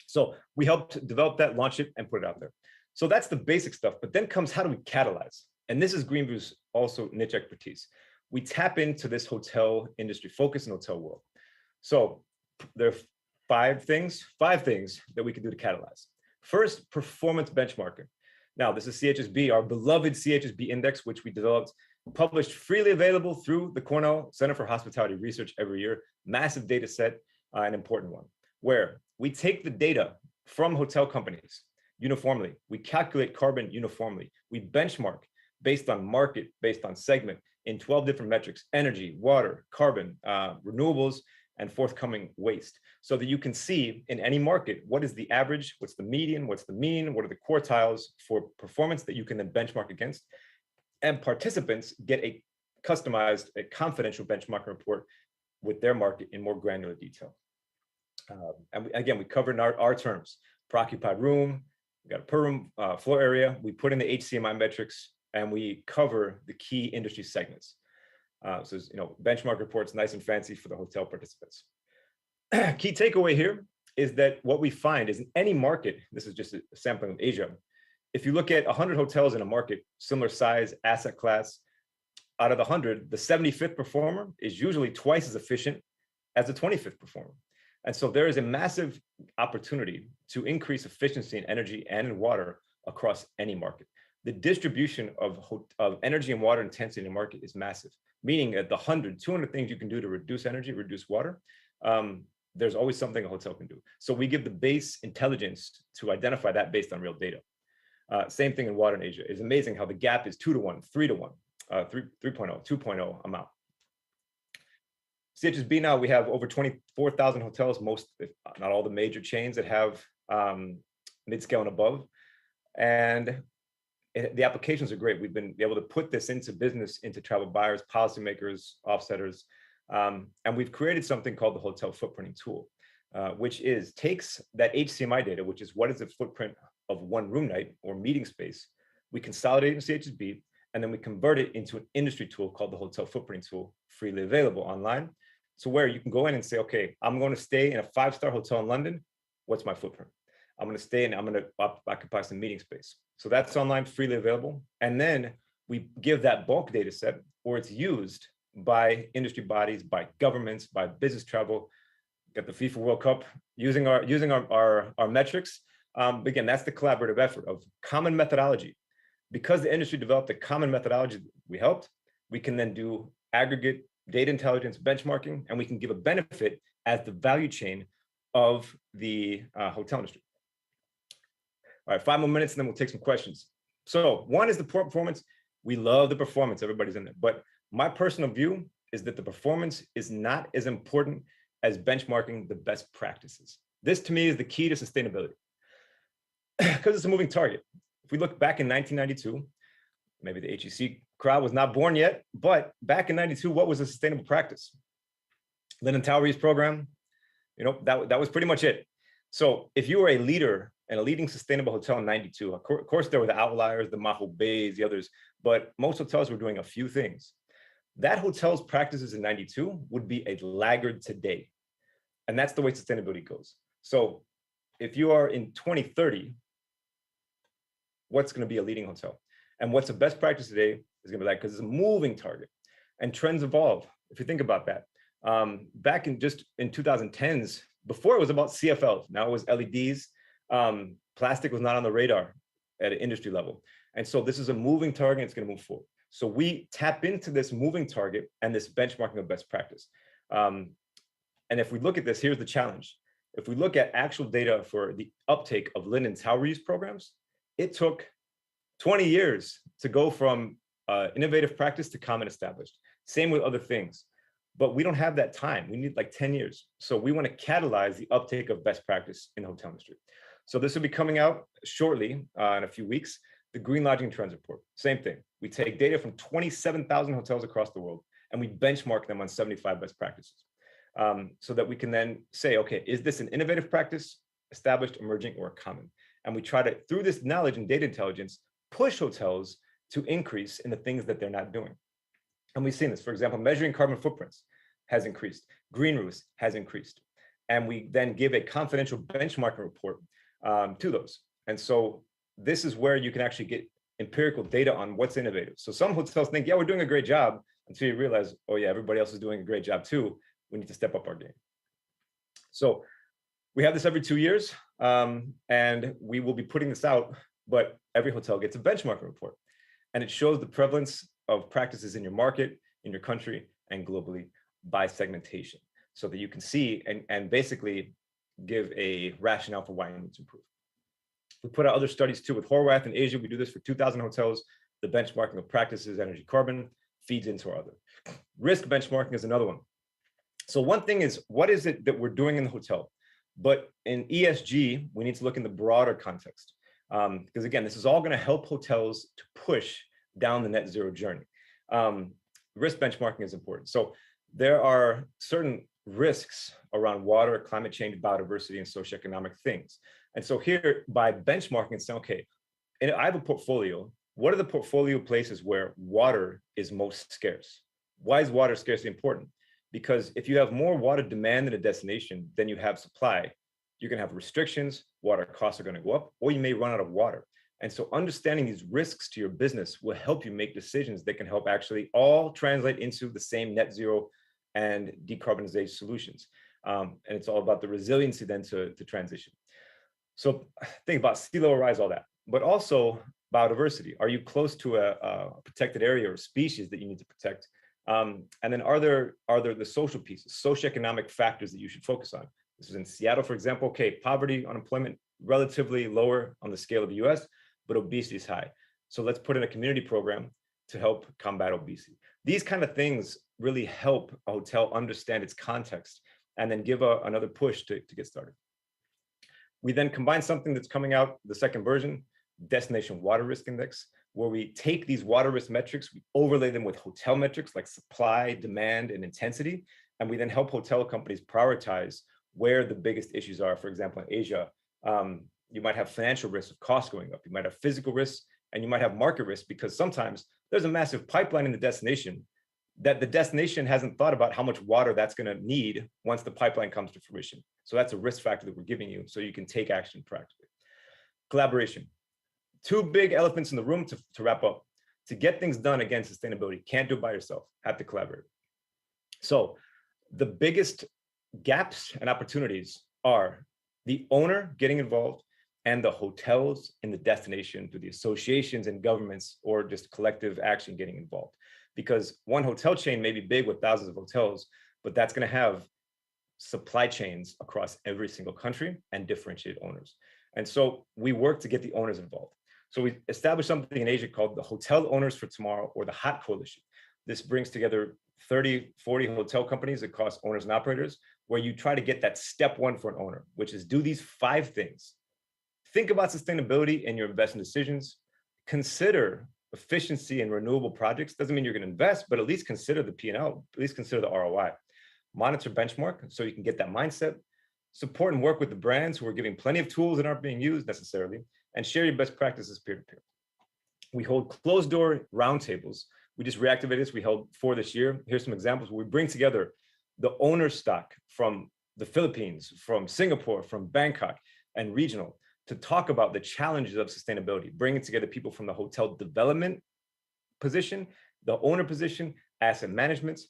So we helped develop that, launch it, and put it out there. So that's the basic stuff, but then comes how do we catalyze? And this is Greenview's also niche expertise. We tap into this hotel industry focus in hotel world. So there are 5 things that we can do to catalyze. First, performance benchmarking. Now, this is CHSB, our beloved CHSB index, which we developed, published freely available through the Cornell Center for Hospitality Research every year. Massive data set, an important one, where we take the data from hotel companies uniformly. We calculate carbon uniformly. We benchmark based on market, based on segment, in 12 different metrics: energy, water, carbon, renewables, and forthcoming waste, so that you can see in any market what is the average, what's the median, what's the mean, what are the quartiles for performance that you can then benchmark against. And participants get a customized, a confidential benchmarking report with their market in more granular detail. And again, we covered in our terms: per occupied room, we got a per room floor area, we put in the HCMI metrics, and we cover the key industry segments. So, benchmark reports, nice and fancy for the hotel participants. Key takeaway here is that what we find is in any market, this is just a sampling of Asia, if you look at 100 hotels in a market, similar size, asset class, out of the 100, the 75th performer is usually twice as efficient as the 25th performer. And so there is a massive opportunity to increase efficiency in energy and in water across any market. The distribution of energy and water intensity in the market is massive, meaning at the 100, 200 things you can do to reduce energy, reduce water, there's always something a hotel can do. So we give the base intelligence to identify that based on real data. Same thing in water in Asia. It's amazing how the gap is 2 to 1, 3 to 1, 3.0, 2.0 amount. CHSB now, we have over 24,000 hotels, most, if not all, the major chains that have mid-scale and above. And the applications are great. We've been able to put this into business, into travel buyers, policymakers, offsetters, and we've created something called the Hotel Footprinting Tool, which takes that HCMI data, which is what is the footprint of one room night or meeting space. We consolidate it in CHSB, and then we convert it into an industry tool called the Hotel Footprinting Tool, freely available online. So where you can go in and say, okay, I'm going to stay in a 5-star hotel in London. What's my footprint? I'm going to stay and I'm going to occupy some meeting space. So that's online, freely available. And then we give that bulk data set, or it's used by industry bodies, by governments, by business travel. Got the FIFA World Cup using our metrics. Again, that's the collaborative effort of common methodology. Because the industry developed a common methodology we helped, we can then do aggregate data intelligence benchmarking, and we can give a benefit as the value chain of the hotel industry. All right, 5 more minutes and then we'll take some questions. So one is the performance. We love the performance, everybody's in there. But my personal view is that the performance is not as important as benchmarking the best practices. This to me is the key to sustainability because it's a moving target. If we look back in 1992, maybe the HEC crowd was not born yet, but back in 92, what was a sustainable practice? Lynn and Towery's program, that was pretty much it. So if you were a leader and a leading sustainable hotel in 92, of course, there were the outliers, the Maho Bays, the others, but most hotels were doing a few things. That hotel's practices in 92 would be a laggard today. And that's the way sustainability goes. So if you are in 2030, what's going to be a leading hotel? And what's the best practice today is going to be like, because it's a moving target and trends evolve. If you think about that, back in 2010s, before it was about CFLs, now it was LEDs. Plastic was not on the radar at an industry level. And so this is a moving target, it's going to move forward. So we tap into this moving target and this benchmarking of best practice. And if we look at this, here's the challenge. If we look at actual data for the uptake of Lynn and Towery's programs, it took 20 years to go from innovative practice to common established. Same with other things. But we don't have that time. We need like 10 years. So we want to catalyze the uptake of best practice in the hotel industry. So this will be coming out shortly in a few weeks. The Green Lodging Trends Report, same thing. We take data from 27,000 hotels across the world and we benchmark them on 75 best practices. So that we can then say, okay, is this an innovative practice, established, emerging, or common? And we try to, through this knowledge and data intelligence, push hotels to increase in the things that they're not doing. And we've seen this, for example, measuring carbon footprints has increased, green roofs has increased. And we then give a confidential benchmarking report to those. And so this is where you can actually get empirical data on what's innovative. So some hotels think, yeah, we're doing a great job, until you realize, oh yeah, everybody else is doing a great job too. We need to step up our game. So we have this every 2 years, and we will be putting this out, but every hotel gets a benchmarking report. And it shows the prevalence of practices in your market, in your country, and globally by segmentation, so that you can see and basically give a rationale for why you need to improve. We put out other studies too with Horwath in Asia. We do this for 2,000 hotels. The benchmarking of practices, energy, carbon feeds into our other. Risk benchmarking is another one. So one thing is, what is it that we're doing in the hotel? But in ESG, we need to look in the broader context. Because again, this is all going to help hotels to push down the net zero journey. Risk benchmarking is important. So there are certain risks around water, climate change, biodiversity, and socioeconomic things. And so here, by benchmarking and saying, okay, and I have a portfolio. What are the portfolio places where water is most scarce? Why is water scarcity important? Because if you have more water demand in a destination than you have supply, you're going to have restrictions, water costs are going to go up, or you may run out of water. And so understanding these risks to your business will help you make decisions that can help actually all translate into the same net zero and decarbonization solutions. And it's all about the resiliency then to transition. So think about sea level rise, all that, but also biodiversity. Are you close to a protected area or species that you need to protect? And then are there the social pieces, socioeconomic factors that you should focus on? This is in Seattle, for example. Okay, poverty, unemployment, relatively lower on the scale of the US, but obesity is high. So let's put in a community program to help combat obesity. These kind of things really help a hotel understand its context and then give another push to get started. We then combine something that's coming out, the second version, Destination Water Risk Index, where we take these water risk metrics, we overlay them with hotel metrics like supply, demand, and intensity, and we then help hotel companies prioritize where the biggest issues are. For example, in Asia, you might have financial risks of costs going up, you might have physical risks, and you might have market risk because sometimes there's a massive pipeline in the destination that the destination hasn't thought about how much water that's going to need once the pipeline comes to fruition. So that's a risk factor that we're giving you so you can take action practically. Collaboration. Two big elephants in the room to wrap up. To get things done, again, sustainability, can't do it by yourself, have to collaborate. So the biggest gaps and opportunities are the owner getting involved and the hotels in the destination through the associations and governments or just collective action getting involved. Because one hotel chain may be big with thousands of hotels, but that's going to have supply chains across every single country and differentiate owners. And so we work to get the owners involved. So we established something in Asia called the Hotel Owners for Tomorrow, or the HOT Coalition. This brings together 30, 40 hotel companies across owners and operators, where you try to get that step one for an owner, which is do these 5 things. Think about sustainability in your investment decisions. Consider efficiency and renewable projects. Doesn't mean you're going to invest, but at least consider the P&L, at least consider the ROI. Monitor benchmark so you can get that mindset. Support and work with the brands who are giving plenty of tools that aren't being used necessarily, and share your best practices peer-to-peer. We hold closed door roundtables. We just reactivated this. We held 4 this year. Here's some examples where we bring together the owner stock from the Philippines, from Singapore, from Bangkok, and regional to talk about the challenges of sustainability, bringing together people from the hotel development position, the owner position, asset management,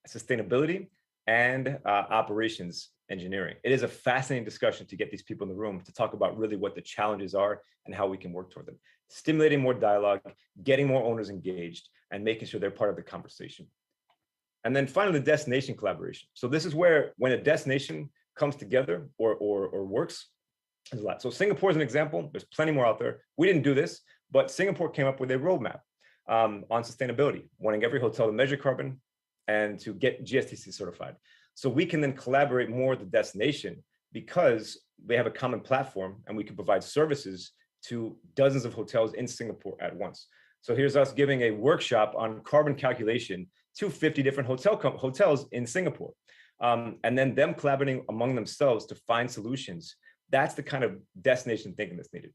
sustainability, and operations engineering. It is a fascinating discussion to get these people in the room to talk about really what the challenges are and how we can work toward them. Stimulating more dialogue, getting more owners engaged, and making sure they're part of the conversation. And then finally, the destination collaboration. So this is where, when a destination comes together or works, there's a lot. So Singapore is an example. There's plenty more out there. We didn't do this, but Singapore came up with a roadmap on sustainability, wanting every hotel to measure carbon and to get GSTC certified. So we can then collaborate more with the destination because they have a common platform and we can provide services to dozens of hotels in Singapore at once. So here's us giving a workshop on carbon calculation to 50 different hotels in Singapore. And then them collaborating among themselves to find solutions. That's the kind of destination thinking that's needed.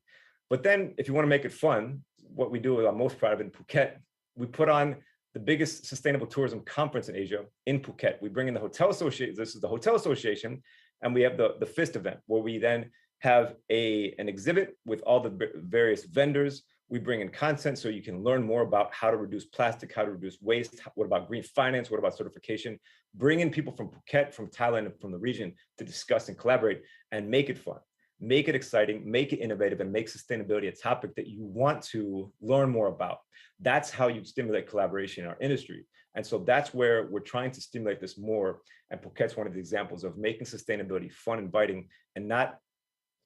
But then if you want to make it fun, what we do, I'm most proud of in Phuket, we put on the biggest sustainable tourism conference in Asia in Phuket. We bring in the hotel association, this is the hotel association, and we have the FIST event where we then have an exhibit with all the various vendors. We bring in content so you can learn more about how to reduce plastic, how to reduce waste, what about green finance, what about certification. Bring in people from Phuket, from Thailand, and from the region to discuss and collaborate and make it fun, make it exciting, make it innovative, and make sustainability a topic that you want to learn more about. That's how you stimulate collaboration in our industry. And so that's where we're trying to stimulate this more. And Phuket's one of the examples of making sustainability fun, inviting, and not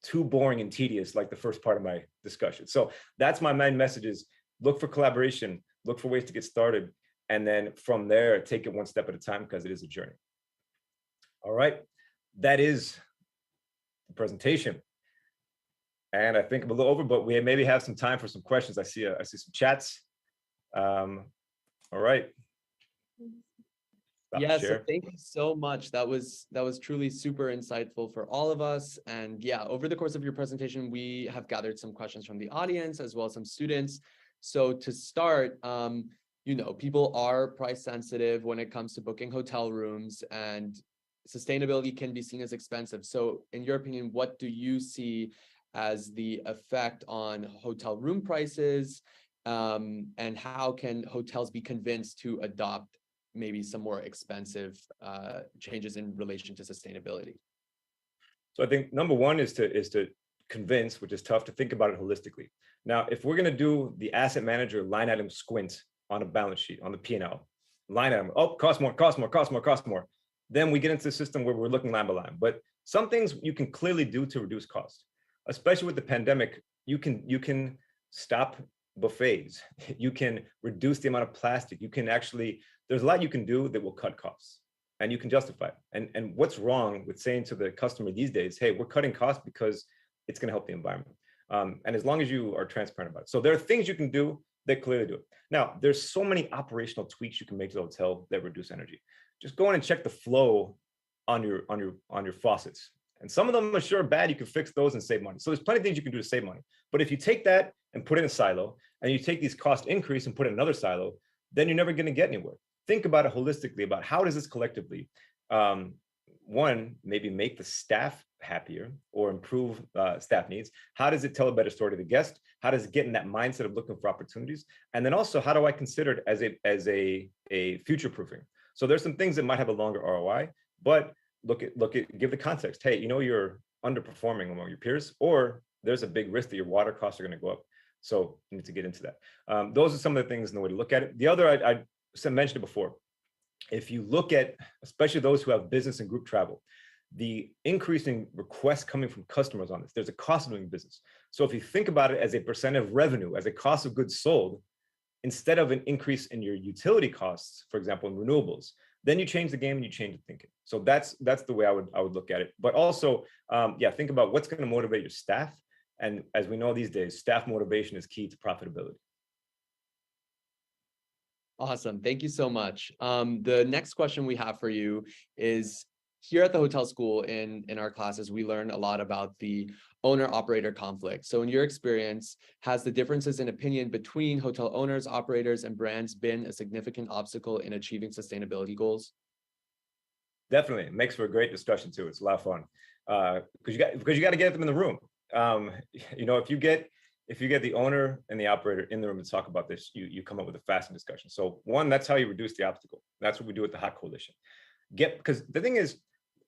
too boring and tedious like the first part of my discussion. So that's my main message is look for collaboration, look for ways to get started, and then from there, take it one step at a time because it is a journey. All right, that is the presentation. And I think I'm a little over, but we maybe have some time for some questions. I see some chats. All right. Yes, so thank you so much. That was truly super insightful for all of us. And yeah, over the course of your presentation, we have gathered some questions from the audience as well as some students. So to start, people are price sensitive when it comes to booking hotel rooms, and sustainability can be seen as expensive. So in your opinion, what do you see as the effect on hotel room prices, and how can hotels be convinced to adopt maybe some more expensive changes in relation to sustainability? So I think number one is to convince, which is tough, to think about it holistically. Now, if we're going to do the asset manager line item squint on a balance sheet, on the P&L, line item, oh, cost more, then we get into the system where we're looking line by line. But some things you can clearly do to reduce cost, especially with the pandemic. You can stop buffets, you can reduce the amount of plastic, you can actually, there's a lot you can do that will cut costs and you can justify it. And what's wrong with saying to the customer these days, hey, we're cutting costs because it's going to help the environment. And as long as you are transparent about it. So there are things you can do that clearly do it. Now, there's so many operational tweaks you can make to the hotel that reduce energy. Just go in and check the flow on your faucets. And some of them are sure bad, you can fix those and save money. So there's plenty of things you can do to save money. But if you take that and put it in a silo, and you take these cost increase and put it in another silo, then you're never going to get anywhere. Think about it holistically, about how does this collectively, one, maybe make the staff happier or improve staff needs? How does it tell a better story to the guest? How does it get in that mindset of looking for opportunities? And then also, how do I consider it as a future proofing? So there's some things that might have a longer ROI, but give the context. Hey, you're underperforming among your peers, or there's a big risk that your water costs are going to go up. So you need to get into that. Those are some of the things in the way to look at it. The other, I mentioned it before. If you look at, especially those who have business and group travel, the increasing requests coming from customers on this, there's a cost of doing business. So if you think about it as a percent of revenue, as a cost of goods sold, instead of an increase in your utility costs, for example, in renewables, then you change the game and you change the thinking. So that's the way I would look at it. But also, think about what's going to motivate your staff. And as we know these days, staff motivation is key to profitability. Awesome. Thank you so much. The next question we have for you is, here at the hotel school in our classes, we learn a lot about the owner-operator conflict. So in your experience, has the differences in opinion between hotel owners, operators, and brands been a significant obstacle in achieving sustainability goals? Definitely. It makes for a great discussion too. It's a lot of fun because you got to get them in the room. If you get the owner and the operator in the room to talk about this, you come up with a faster discussion. So one, that's how you reduce the obstacle. That's what we do with the Hot Coalition. Because the thing is,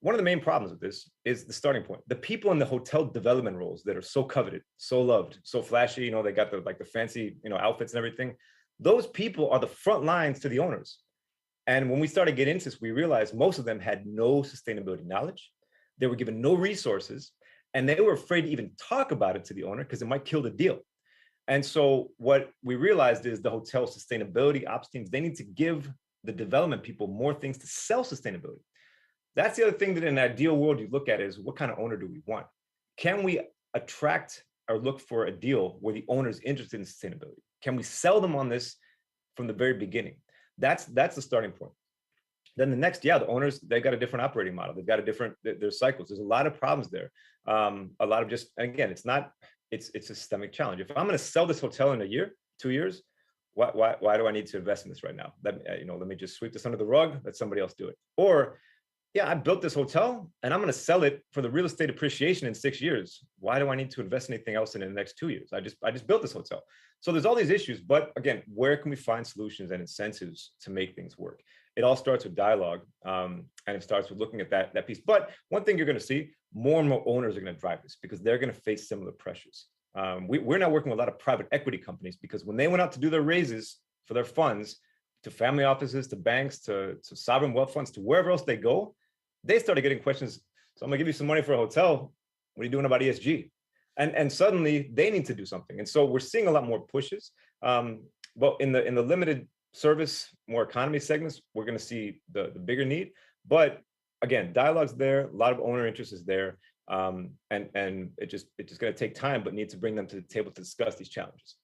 one of the main problems with this is the starting point. The people in the hotel development roles that are so coveted, so loved, so flashy, they got the fancy, outfits and everything. Those people are the front lines to the owners. And when we started getting into this, we realized most of them had no sustainability knowledge. They were given no resources, and they were afraid to even talk about it to the owner because it might kill the deal. And so what we realized is the hotel sustainability ops teams, they need to give the development people more things to sell sustainability. That's the other thing that in an ideal world you look at is, what kind of owner do we want? Can we attract or look for a deal where the owner is interested in sustainability? Can we sell them on this from the very beginning? That's the starting point. Then the next, the owners, they've got a different operating model. They've got a different, their cycles. There's a lot of problems there. A lot of just, again, it's a systemic challenge. If I'm going to sell this hotel in a year, 2 years, why do I need to invest in this right now? Let me just sweep this under the rug, let somebody else do it. Or, I built this hotel and I'm going to sell it for the real estate appreciation in 6 years. Why do I need to invest anything else in the next 2 years? I just built this hotel. So there's all these issues, but again, where can we find solutions and incentives to make things work? It all starts with dialogue, and it starts with looking at that piece. But one thing you're going to see, more and more owners are going to drive this because they're going to face similar pressures. We're now working with a lot of private equity companies because when they went out to do their raises for their funds, to family offices, to banks, to sovereign wealth funds, to wherever else they go, they started getting questions. So I'm gonna give you some money for a hotel. What are you doing about ESG? And suddenly they need to do something. And so we're seeing a lot more pushes. But in the limited service, more economy segments, we're gonna see the bigger need. But again, dialogue's there, a lot of owner interest is there. And it's just gonna take time, but need to bring them to the table to discuss these challenges.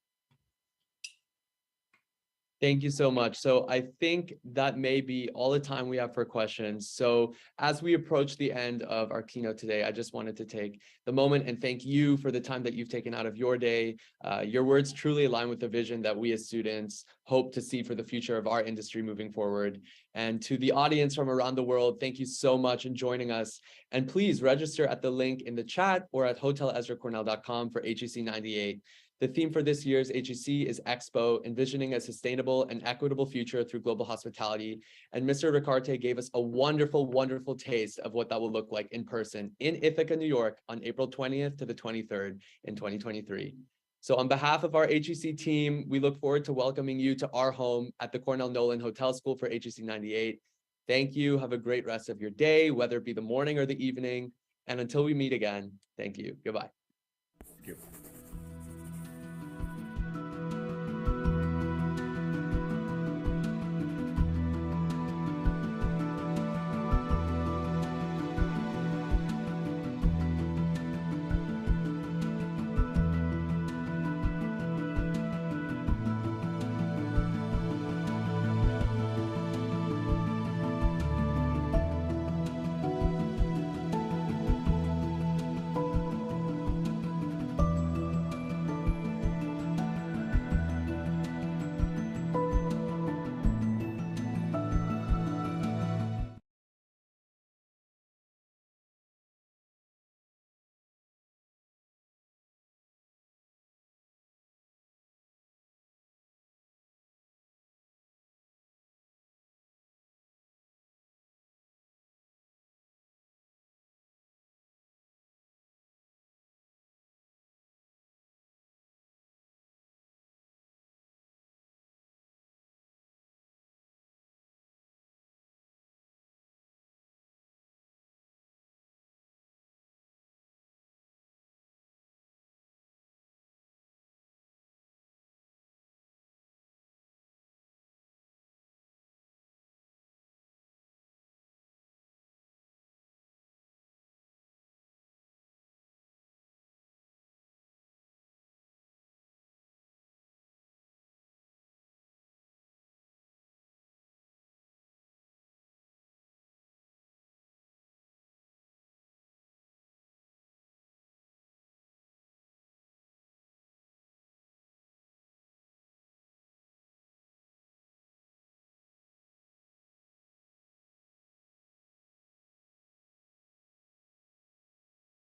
Thank you so much. So I think that may be all the time we have for questions. So as we approach the end of our keynote today, I just wanted to take the moment and thank you for the time that you've taken out of your day. Your words truly align with the vision that we as students hope to see for the future of our industry moving forward. And to the audience from around the world, thank you so much for joining us. And please register at the link in the chat or at hotelezracornell.com for HEC 98. The theme for this year's HEC is Expo, envisioning a sustainable and equitable future through global hospitality. And Mr. Ricaurte gave us a wonderful, wonderful taste of what that will look like in person in Ithaca, New York on April 20th to the 23rd in 2023. So on behalf of our HEC team, we look forward to welcoming you to our home at the Cornell Nolan Hotel School for HEC 98. Thank you. Have a great rest of your day, whether it be the morning or the evening. And until we meet again, thank you. Goodbye. Thank you.